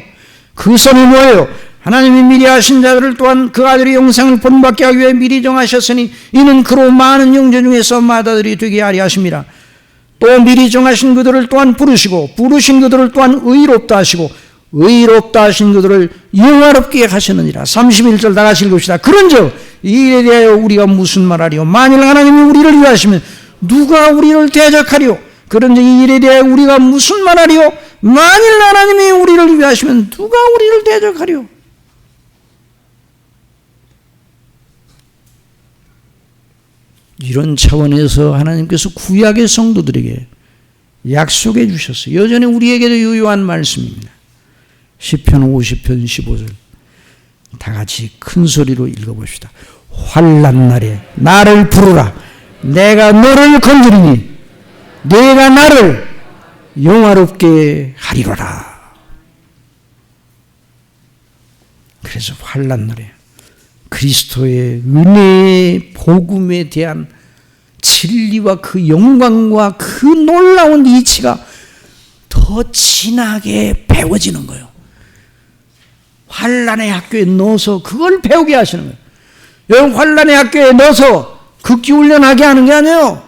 그 선이 뭐예요? 하나님이 미리 하신 자들을 또한 그 아들의 영상을 본받게 하기 위해 미리 정하셨으니 이는 그로 많은 영혼 중에서 맏아들이 되게 하려 하심이라. 또 미리 정하신 그들을 또한 부르시고 부르신 그들을 또한 의롭다 하시고 의롭다 하신 그들을 영화롭게 하시느니라. 31절 다 같이 읽읍시다. 그런즉 이에 대하여 우리가 무슨 말하리요? 만일 하나님이 우리를 위하시면 누가 우리를 대적하리요? 그런즉 이 일에 대하여 우리가 무슨 말하리요? 만일 하나님이 우리를 위하시면 누가 우리를 대적하리요? 이런 차원에서 하나님께서 구약의 성도들에게 약속해 주셨어요. 여전히 우리에게도 유효한 말씀입니다. 시편 50편 15절 다 같이 큰 소리로 읽어봅시다. 환난 날에 나를 부르라. 내가 너를 건지리니 내가 나를 영화롭게 하리로라. 그래서 환난 날에 그리스도의 은혜의 복음에 대한 진리와 그 영광과 그 놀라운 이치가 더 진하게 배워지는 거예요. 환난의 학교에 넣어서 그걸 배우게 하시는 거예요. 여러분, 환난의 학교에 넣어서 극기 훈련하게 하는 게 아니에요.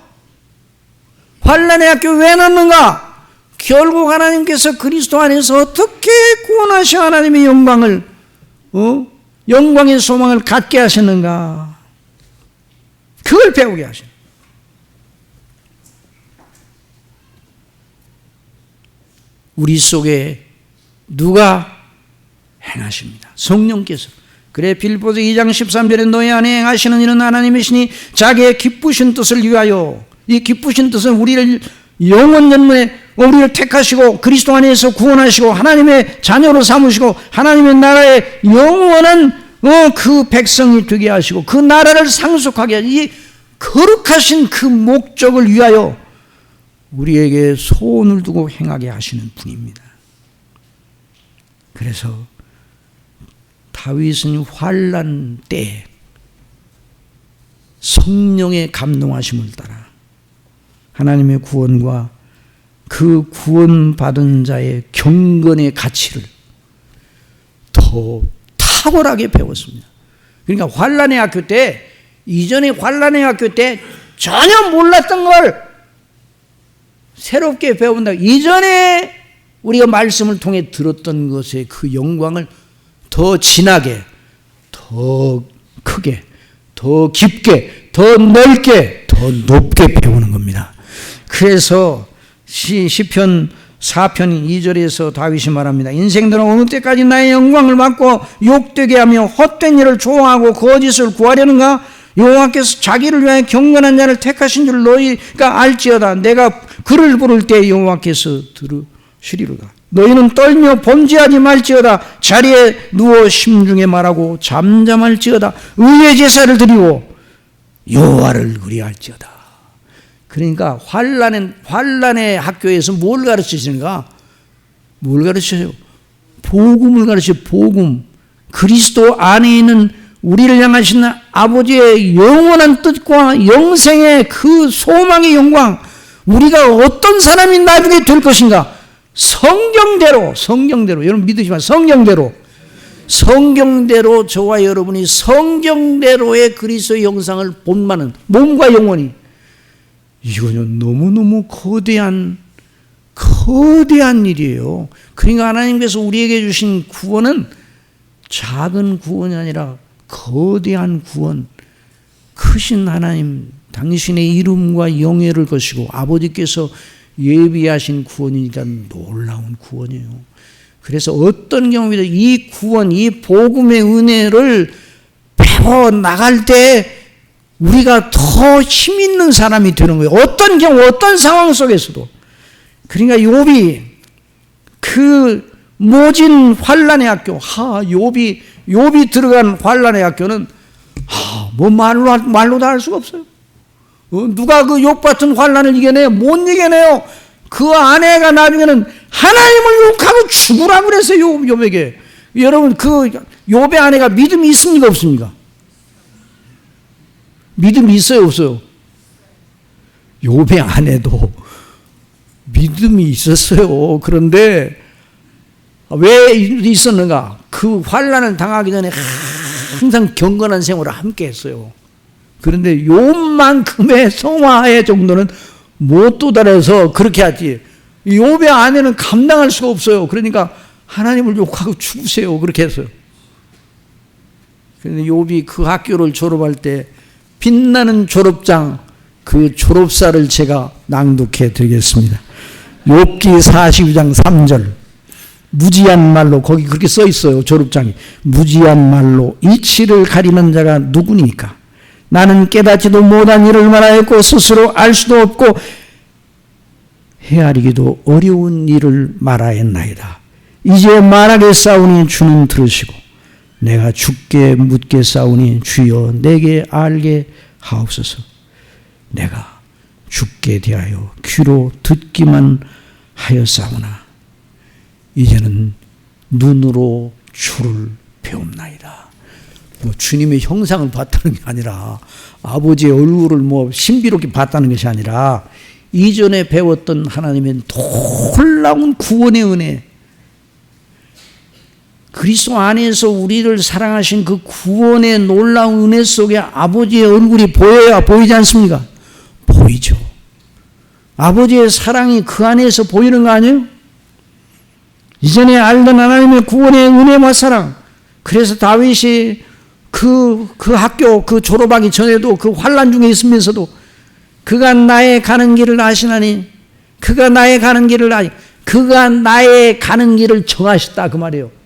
환난의 학교 왜 낳는가? 결국 하나님께서 그리스도 안에서 어떻게 구원하셔 하나님의 영광을 영광의 소망을 갖게 하셨는가? 그걸 배우게 하셔. 우리 속에 누가 행하십니다. 성령께서. 그래 빌보서 2장 13절에 너희 안에 행하시는 이는 하나님이시니 자기의 기쁘신 뜻을 위하여, 이 기쁘신 뜻은 우리를 영원 전문에 우리를 택하시고 그리스도 안에서 구원하시고 하나님의 자녀로 삼으시고 하나님의 나라의 영원한 그 백성이 되게 하시고 그 나라를 상속하게 하시고 이 거룩하신 그 목적을 위하여 우리에게 소원을 두고 행하게 하시는 분입니다. 그래서 다윗은 환난 때 성령의 감동하심을 따라 하나님의 구원과 그 구원받은 자의 경건의 가치를 더 탁월하게 배웠습니다. 그러니까 환난의 학교 때, 이전에 환난의 학교 때 전혀 몰랐던 걸 새롭게 배운다. 이전에 우리가 말씀을 통해 들었던 것의 그 영광을 더 진하게, 더 크게, 더 깊게, 더 넓게, 더 높게 배우는 겁니다. 그래서 시편 4편 2절에서 다윗이 말합니다. 인생들은 어느 때까지 나의 영광을 받고 욕되게 하며 헛된 일을 좋아하고 거짓을 구하려는가? 여호와께서 자기를 위하여 경건한 자를 택하신 줄 너희가 알지어다. 내가 그를 부를 때 여호와께서 들으시리로다. 너희는 떨며 범죄하지 말지어다. 자리에 누워 심중에 말하고 잠잠할지어다. 의의 제사를 드리고 여호와를 의뢰할지어다. 그러니까 환난의 학교에서 뭘 가르치시는가? 뭘 가르쳐요? 복음을 가르쳐요. 복음. 그리스도 안에 있는 우리를 향하신 아버지의 영원한 뜻과 영생의 그 소망의 영광, 우리가 어떤 사람이 나중에 될 것인가? 성경대로 여러분 믿으시면 성경대로 저와 여러분이 성경대로의 그리스도의 형상을 본받는 몸과 영혼이, 이거는 너무너무 거대한 일이에요. 그러니까 하나님께서 우리에게 주신 구원은 작은 구원이 아니라 거대한 구원, 크신 하나님 당신의 이름과 영예를 거시고 아버지께서 예비하신 구원이니까 놀라운 구원이에요. 그래서 어떤 경우에도 이 구원, 이 복음의 은혜를 배워나갈 때 우리가 더 힘있는 사람이 되는 거예요. 어떤 경우, 어떤 상황 속에서도. 그러니까 욥이 그 모진 환난의 학교, 욥이 들어간 환난의 학교는 뭐 말로 다 할 수가 없어요. 누가 그 욥 같은 환난을 이겨내요? 못 이겨내요. 그 아내가 나중에는 하나님을 욕하고 죽으라고 그랬어요. 욥에게. 여러분, 그 욥의 아내가 믿음이 있습니까, 없습니까? 믿음이 있어요, 없어요? 욥의 아내도 믿음이 있었어요. 그런데 왜 있었는가? 그 환난을 당하기 전에 항상 경건한 생활을 함께 했어요. 그런데 욥만큼의 성화의 정도는 못 도달해서 그렇게 하지. 욥의 아내는 감당할 수가 없어요. 그러니까 하나님을 욕하고 죽으세요. 그렇게 했어요. 그런데 욥이 그 학교를 졸업할 때 빛나는 졸업장, 그 졸업사를 제가 낭독해 드리겠습니다. 욥기 42장 3절. 무지한 말로, 거기 그렇게 써 있어요. 졸업장이. 무지한 말로 이치를 가리는 자가 누구니까? 나는 깨닫지도 못한 일을 말하였고 스스로 알 수도 없고 헤아리기도 어려운 일을 말하였나이다. 이제 말하겠사오니 주는 들으시고 내가 주께 묻겠사오니 주여 내게 알게 하옵소서. 내가 주께 대하여 귀로 듣기만 하였사오나 이제는 눈으로 주를 배웁나이다. 뭐 주님의 형상을 봤다는 게 아니라 아버지의 얼굴을 뭐 신비롭게 봤다는 것이 아니라 이전에 배웠던 하나님의 놀라운 구원의 은혜, 그리스도 안에서 우리를 사랑하신 그 구원의 놀라운 은혜 속에 아버지의 얼굴이 보여야 보이지 않습니까? 보이죠. 아버지의 사랑이 그 안에서 보이는 거 아니에요? 이전에 알던 하나님의 구원의 은혜와 사랑. 그래서 다윗이 그 학교 졸업하기 전에도 그 환난 중에 있으면서도 그가 나의 가는 길을 아시나니 그가 나의 가는 길을 정하셨다 그 말이에요.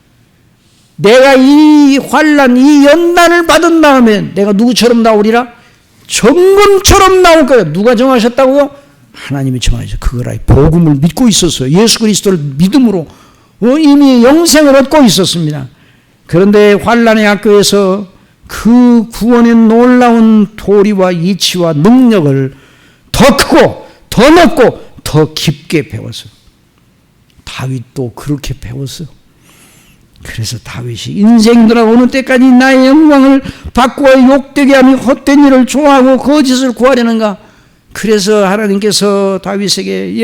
내가 이 환난 이 연단을 받은 다음에 내가 누구처럼 나오리라? 정금처럼 나올 거예요. 누가 정하셨다고요? 하나님이 정하셨어요. 그거라 복음을 믿고 있었어요. 예수 그리스도를 믿음으로 이미 영생을 얻고 있었습니다. 그런데 환난의 학교에서 그 구원의 놀라운 도리와 이치와 능력을 더 크고 더 높고 더 깊게 배웠어요. 다윗도 그렇게 배웠어요. 그래서 다윗이 인생 돌아오는 때까지 나의 영광을 바꾸어 욕되게 하며 헛된 일을 좋아하고 거짓을 구하려는가. 그래서 하나님께서 다윗에게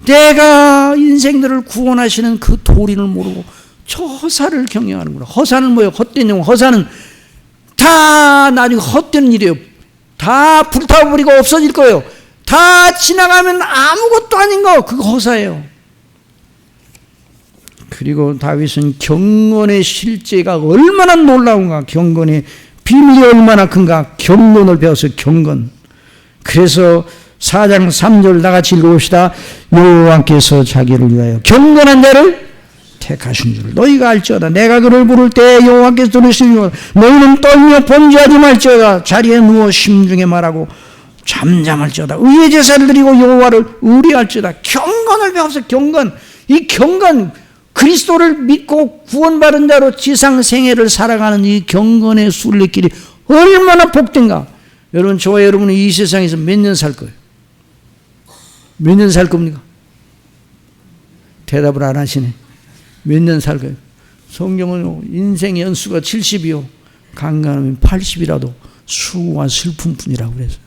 내가 인생들을 구원하시는 그 도리를 모르고 저 허사를 경영하는구나. 허사는 뭐예요? 헛된 영. 허사는 다 나중에 헛된 일이에요. 다 불타버리고 없어질 거예요. 다 지나가면 아무것도 아닌 거. 그거 허사예요. 그리고 다윗은 경건의 실제가 얼마나 놀라운가. 경건의 비밀이 얼마나 큰가. 경건을 배웠어요. 경건. 그래서 4장 3절 나같이 읽어봅시다. 여호와께서 자기를 위하여 경건한 자를 택하신 줄 너희가 알지어다. 내가 그를 부를 때 여호와께서 들으시니 너희는 떨며 번제하지 말지어다. 자리에 누워 심중에 말하고 잠잠할지어다. 의의 제사를 드리고 여호와를 의뢰할지어다. 경건을 배웠어요. 경건. 이 경건, 그리스도를 믿고 구원받은 자로 지상생애를 살아가는 이 경건의 순례길이 얼마나 복된가. 여러분, 저와 여러분은 이 세상에서 몇 년 살 거예요? 몇 년 살 겁니까? 대답을 안 하시네. 몇 년 살 거예요? 성경은 인생의 연수가 70이요 간간하면 80이라도 수고와 슬픔뿐이라고 그래서.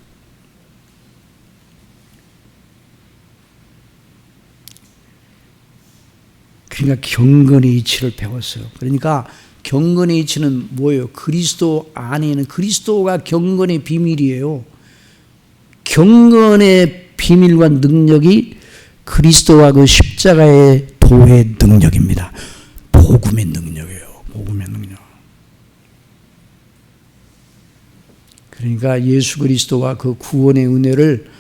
그러니까 경건의 이치를 배웠어요. 그러니까 경건의 이치는 뭐예요? 그리스도 안에 있는, 그리스도가 경건의 비밀이에요. 경건의 비밀과 능력이 그리스도와 그 십자가의 도의 능력입니다. 복음의 능력이에요. 복음의 능력. 그러니까 예수 그리스도와 그 구원의 은혜를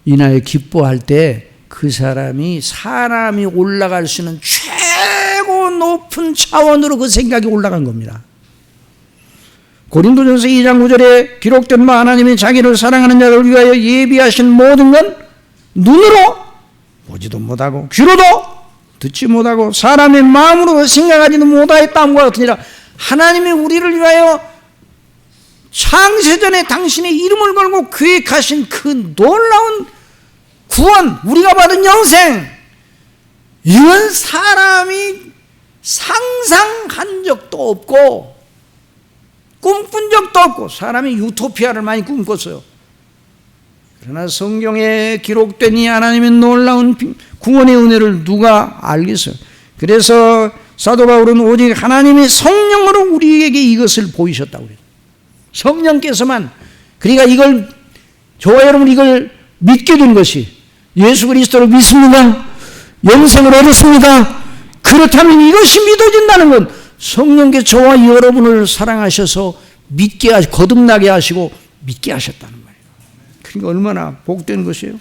인하여 기뻐할 때 그 사람이 올라갈 수 있는 최고 높은 차원으로 그 생각이 올라간 겁니다. 고린도전서 2장 9절에 기록된 바 하나님이 자기를 사랑하는 자를 위하여 예비하신 모든 건 눈으로 보지도 못하고 귀로도 듣지 못하고 사람의 마음으로 생각하지도 못하였다함과 같으니라. 하나님이 우리를 위하여 창세전에 당신의 이름을 걸고 계획하신 그 놀라운 구원, 우리가 받은 영생, 이건 사람이 상상한 적도 없고 꿈꾼 적도 없고, 사람이 유토피아를 많이 꿈꿨어요. 그러나 성경에 기록된 이 하나님의 놀라운 구원의 은혜를 누가 알겠어요? 그래서 사도 바울은 오직 하나님의 성령으로 우리에게 이것을 보이셨다고 그래요. 성령께서만. 그러니까 이걸, 저와 여러분 이걸 믿게 된 것이, 예수 그리스도를 믿습니다. 영생을 얻었습니다. 그렇다면 이것이 믿어진다는 건 성령께서 저와 여러분을 사랑하셔서 믿게 거듭나게 하시고 믿게 하셨다는 말이에요. 그러니까 얼마나 복된 것이에요.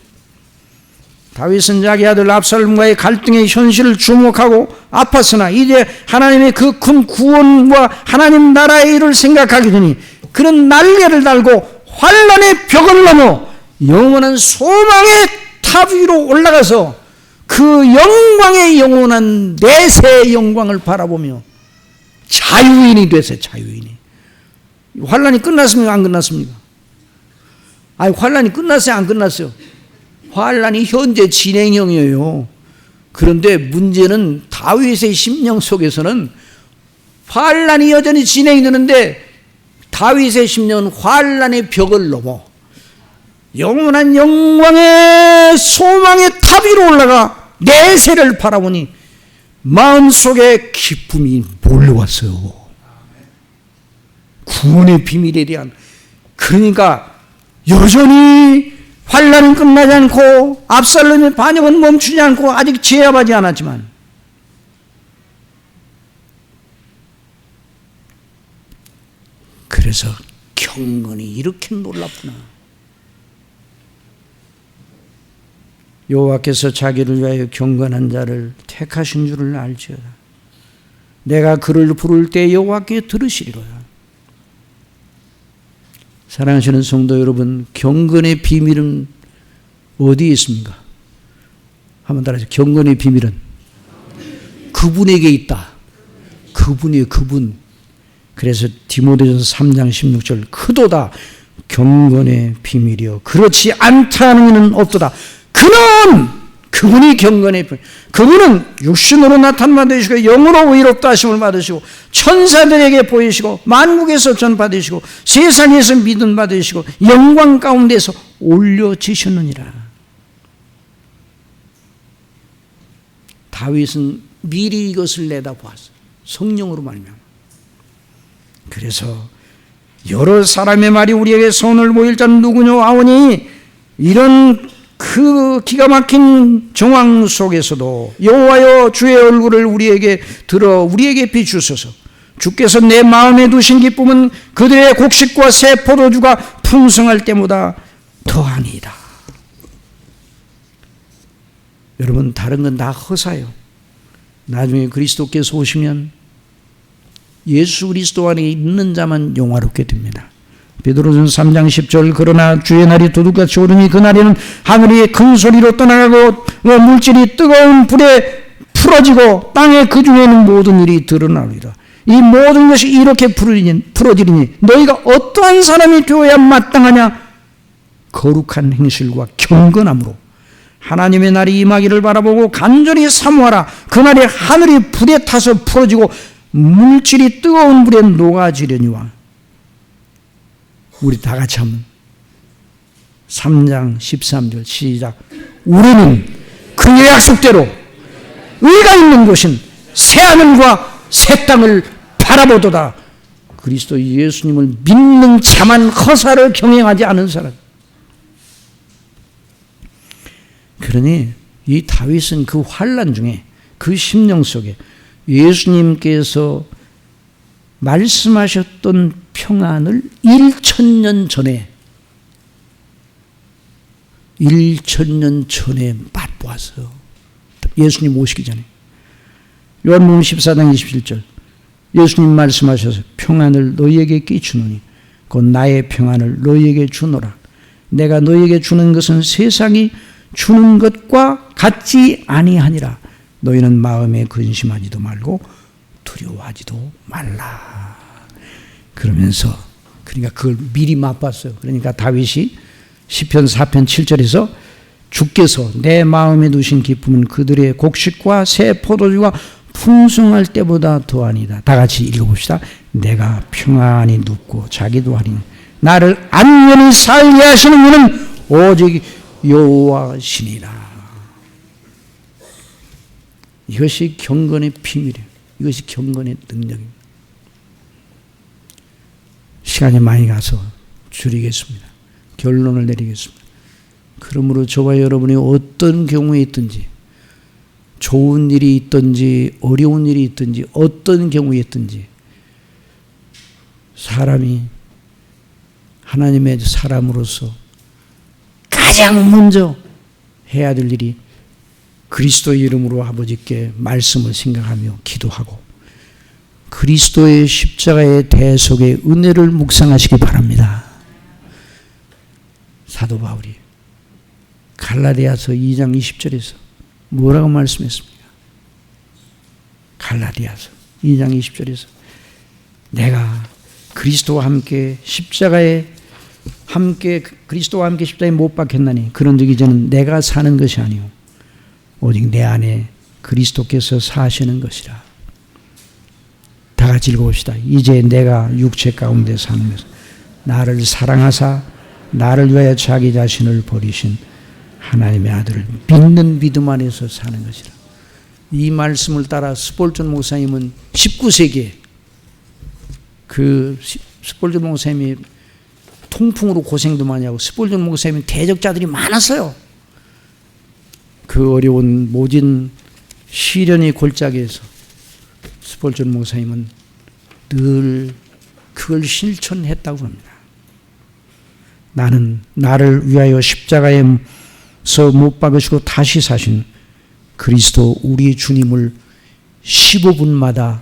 다윗은 자기 아들 압살롬과의 갈등의 현실을 주목하고 아팠으나 이제 하나님의 그 큰 구원과 하나님 나라의 일을 생각하게 되니 그런 날개를 달고 환난의 벽을 넘어 영원한 소망의 탑 위로 올라가서 그 영광의 영원한 내세의 영광을 바라보며 자유인이 됐어요. 자유인이. 환난이 끝났습니까? 안 끝났습니까? 아니, 환난이 끝났어요? 안 끝났어요? 환난이 현재 진행형이에요. 그런데 문제는 다윗의 심령 속에서는 환난이 여전히 진행이 되는데 다윗의 심령은 환난의 벽을 넘어 영원한 영광의 소망의 탑 위로 올라가 내세를 바라보니 마음속에 기쁨이 몰려왔어요. 구원의 비밀에 대한, 그러니까 여전히 환난은 끝나지 않고 압살롬의 반역은 멈추지 않고 아직 제압하지 않았지만 그래서 경건이 이렇게 놀랍구나. 여호와께서 자기를 위하여 경건한 자를 택하신 줄을 알지어다. 내가 그를 부를 때 여호와께 들으시리로다. 사랑하시는 성도 여러분, 경건의 비밀은 어디에 있습니까? 한번 따라하세요. 경건의 비밀은 그분에게 있다. 그분이에요, 그분. 그래서 디모데전서 3장 16절, 크도다 경건의 비밀이요 그렇지 않다는 이는 없도다. 그분이 경건의 비밀. 그분은 육신으로 나타난 바 되시고 영으로 의롭다 하심을 받으시고 천사들에게 보이시고 만국에서 전받으시고 세상에서 믿음 받으시고 영광 가운데서 올려지셨느니라. 다윗은 미리 이것을 내다보았어요. 성령으로 말미암아. 그래서 여러 사람의 말이 우리에게 선을 보일 자는 누구뇨 하오니 이런 그 기가 막힌 정황 속에서도 여호와여 주의 얼굴을 우리에게 들어 우리에게 비추소서. 주께서 내 마음에 두신 기쁨은 그들의 곡식과 새 포도주가 풍성할 때보다 더하니이다. 여러분, 다른 건 다 허사요. 나중에 그리스도께서 오시면 예수 그리스도 안에 있는 자만 영화롭게 됩니다. 베드로전서 3장 10절, 그러나 주의 날이 도둑같이 오르니 그 날에는 하늘이 큰 소리로 떠나가고 물질이 뜨거운 불에 풀어지고 땅에 그 중에 있는 모든 일이 드러나리라. 이 모든 것이 이렇게 풀어지리니 너희가 어떠한 사람이 되어야 마땅하냐? 거룩한 행실과 경건함으로 하나님의 날이 임하기를 바라보고 간절히 사모하라. 그날에 하늘이 불에 타서 풀어지고 물질이 뜨거운 불에 녹아지려니와. 우리 다 같이 한번 3장 13절 시작. 우리는 그의 약속대로 의가 있는 곳인 새하늘과 새 땅을 바라보도다. 그리스도 예수님을 믿는 참한 허사를 경영하지 않은 사람. 그러니 이 다윗은 그 환난 중에 그 심령 속에 예수님께서 말씀하셨던 평안을 1000년 전에 맛보았어요. 예수님 오시기 전에. 요한복음 14장 27절, 예수님 말씀하셔서 평안을 너희에게 끼치노니 곧 나의 평안을 너희에게 주노라. 내가 너희에게 주는 것은 세상이 주는 것과 같지 아니하니라. 너희는 마음에 근심하지도 말고 두려워하지도 말라. 그러면서 그러니까 그걸 미리 맛봤어요. 그러니까 다윗이 시편 4편 7절에서 주께서 내 마음에 두신 기쁨은 그들의 곡식과 새 포도주가 풍성할 때보다 더하니이다. 다 같이 읽어봅시다. 내가 평안히 눕고 자기도 하리니 나를 안전히 살게 하시는 이는 오직 여호와시니라. 이것이 경건의 비밀이에요. 이것이 경건의 능력입니다. 시간이 많이 가서 줄이겠습니다. 결론을 내리겠습니다. 그러므로 저와 여러분이 어떤 경우에 있든지, 좋은 일이 있든지 어려운 일이 있든지 어떤 경우에 있든지, 사람이 하나님의 사람으로서 가장 먼저 해야 될 일이 그리스도의 이름으로 아버지께 말씀을 생각하며 기도하고 그리스도의 십자가의 대속의 은혜를 묵상하시기 바랍니다. 사도 바울이 갈라디아서 2장 20절에서 뭐라고 말씀했습니까? 갈라디아서 2장 20절에서 내가 그리스도와 함께 그리스도와 함께 십자가에 못 박혔나니 그런즉 이제는 내가 사는 것이 아니요 오직 내 안에 그리스도께서 사시는 것이라. 다 같이 읽어봅시다. 이제 내가 육체 가운데 사는 것은 나를 사랑하사 나를 위하여 자기 자신을 버리신 하나님의 아들을 믿는 믿음 안에서 사는 것이라. 이 말씀을 따라 스폴전 목사님은 19세기에 그 스폴전 목사님이 통풍으로 고생도 많이 하고 스폴전 목사님이 대적자들이 많았어요. 그 어려운 모진 시련의 골짜기에서 스폴전 목사님은 늘 그걸 실천했다고 합니다. 나는 나를 위하여 십자가에서 못 박으시고 다시 사신 그리스도 우리 주님을 15분마다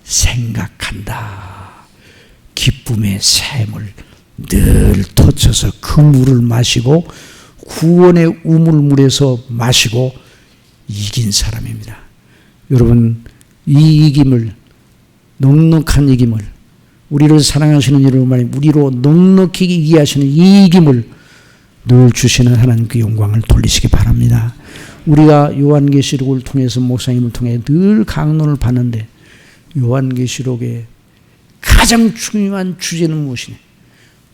생각한다. 기쁨의 샘을 늘 터쳐서 그 물을 마시고 구원의 우물물에서 마시고 이긴 사람입니다. 여러분, 이 이김을, 넉넉한 이김을, 우리를 사랑하시는 여러분, 우리로 넉넉히 이기하시는 이 이김을 늘 주시는 하나님께 영광을 돌리시기 바랍니다. 우리가 요한계시록을 통해서 목사님을 통해 늘 강론을 받는데 요한계시록의 가장 중요한 주제는 무엇이냐?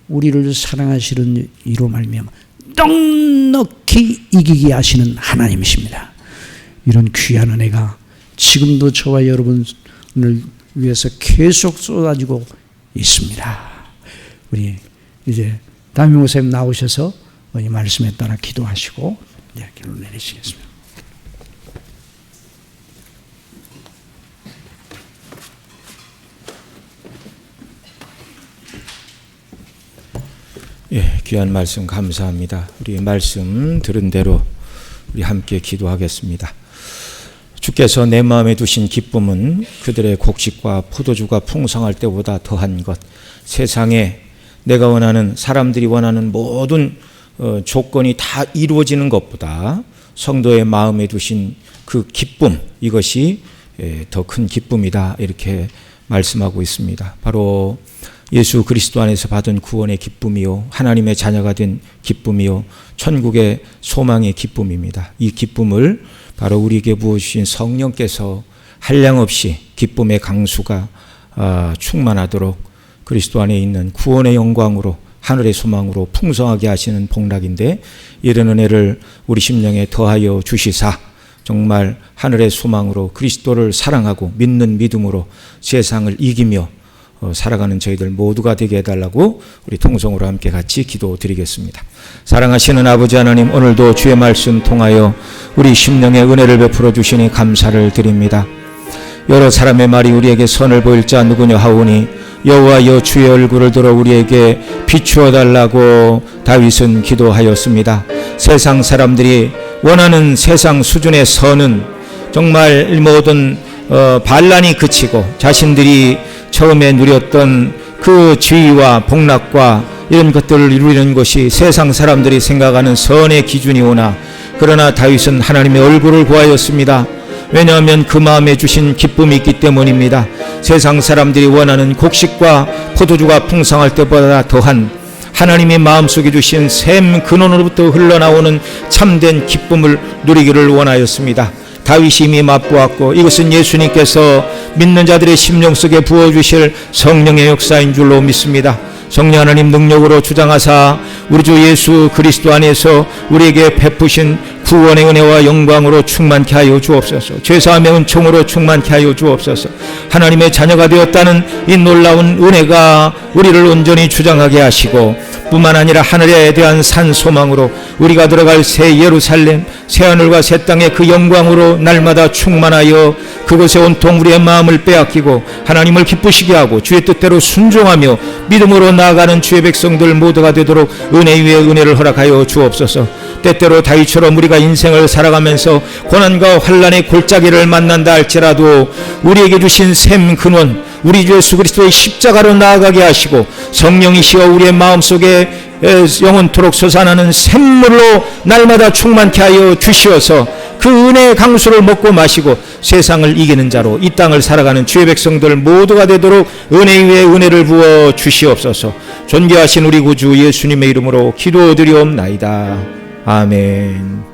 우리를 사랑하시는 이로 말미암아 넉넉히 이기게 하시는 하나님이십니다. 이런 귀한 은혜가 지금도 저와 여러분을 위해서 계속 쏟아지고 있습니다. 우리 이제 담임 목사님 나오셔서 이 말씀에 따라 기도하시고 기도를 내리시겠습니다. 예, 귀한 말씀 감사합니다. 우리 말씀 들은 대로 우리 함께 기도하겠습니다. 주께서 내 마음에 두신 기쁨은 그들의 곡식과 포도주가 풍성할 때보다 더한 것, 세상에 내가 원하는, 사람들이 원하는 모든 조건이 다 이루어지는 것보다 성도의 마음에 두신 그 기쁨, 이것이 더 큰 기쁨이다, 이렇게 말씀하고 있습니다. 바로 예수 그리스도 안에서 받은 구원의 기쁨이요, 하나님의 자녀가 된 기쁨이요, 천국의 소망의 기쁨입니다. 이 기쁨을 바로 우리에게 부어주신 성령께서 한량없이 기쁨의 강수가 충만하도록 그리스도 안에 있는 구원의 영광으로, 하늘의 소망으로 풍성하게 하시는 복락인데, 이런 은혜를 우리 심령에 더하여 주시사 정말 하늘의 소망으로 그리스도를 사랑하고 믿는 믿음으로 세상을 이기며 살아가는 저희들 모두가 되게 해달라고 우리 통성으로 함께 같이 기도드리겠습니다. 사랑하시는 아버지 하나님, 오늘도 주의 말씀 통하여 우리 심령에 은혜를 베풀어 주시니 감사를 드립니다. 여러 사람의 말이 우리에게 선을 보일 자 누구냐 하오니 여호와여 주의 얼굴을 들어 우리에게 비추어 달라고 다윗은 기도하였습니다. 세상 사람들이 원하는 세상 수준의 선은 정말 모든 반란이 그치고 자신들이 처음에 누렸던 그 지위와 복락과 이런 것들을 이루는 것이 세상 사람들이 생각하는 선의 기준이오나, 그러나 다윗은 하나님의 얼굴을 구하였습니다. 왜냐하면 그 마음에 주신 기쁨이 있기 때문입니다. 세상 사람들이 원하는 곡식과 포도주가 풍성할 때보다 더한 하나님의 마음속에 주신 샘 근원으로부터 흘러나오는 참된 기쁨을 누리기를 원하였습니다. 다윗이 이미 맛보았고, 이것은 예수님께서 믿는 자들의 심령 속에 부어주실 성령의 역사인 줄로 믿습니다. 성령 하나님 능력으로 주장하사 우리 주 예수 그리스도 안에서 우리에게 베푸신 구원의 은혜와 영광으로 충만케 하여 주옵소서. 죄사함의 은총으로 충만케 하여 주옵소서. 하나님의 자녀가 되었다는 이 놀라운 은혜가 우리를 온전히 주장하게 하시고, 뿐만 아니라 하늘에 대한 산 소망으로 우리가 들어갈 새 예루살렘, 새 하늘과 새 땅의 그 영광으로 날마다 충만하여 그곳에 온통 우리의 마음을 빼앗기고 하나님을 기쁘시게 하고 주의 뜻대로 순종하며 믿음으로 나아가는 주의 백성들 모두가 되도록 은혜 위에 은혜를 허락하여 주옵소서. 때때로 다윗처럼 우리가 인생을 살아가면서 고난과 환난의 골짜기를 만난다 할지라도 우리에게 주신 샘 근원, 우리 주 예수 그리스도의 십자가로 나아가게 하시고 성령이시여 우리의 마음속에 영원토록 솟아나는 샘물로 날마다 충만케 하여 주시어서 그 은혜의 강수를 먹고 마시고 세상을 이기는 자로 이 땅을 살아가는 주의 백성들 모두가 되도록 은혜 위에 은혜를 부어 주시옵소서. 존귀하신 우리 구주 예수님의 이름으로 기도드리옵나이다. 아멘.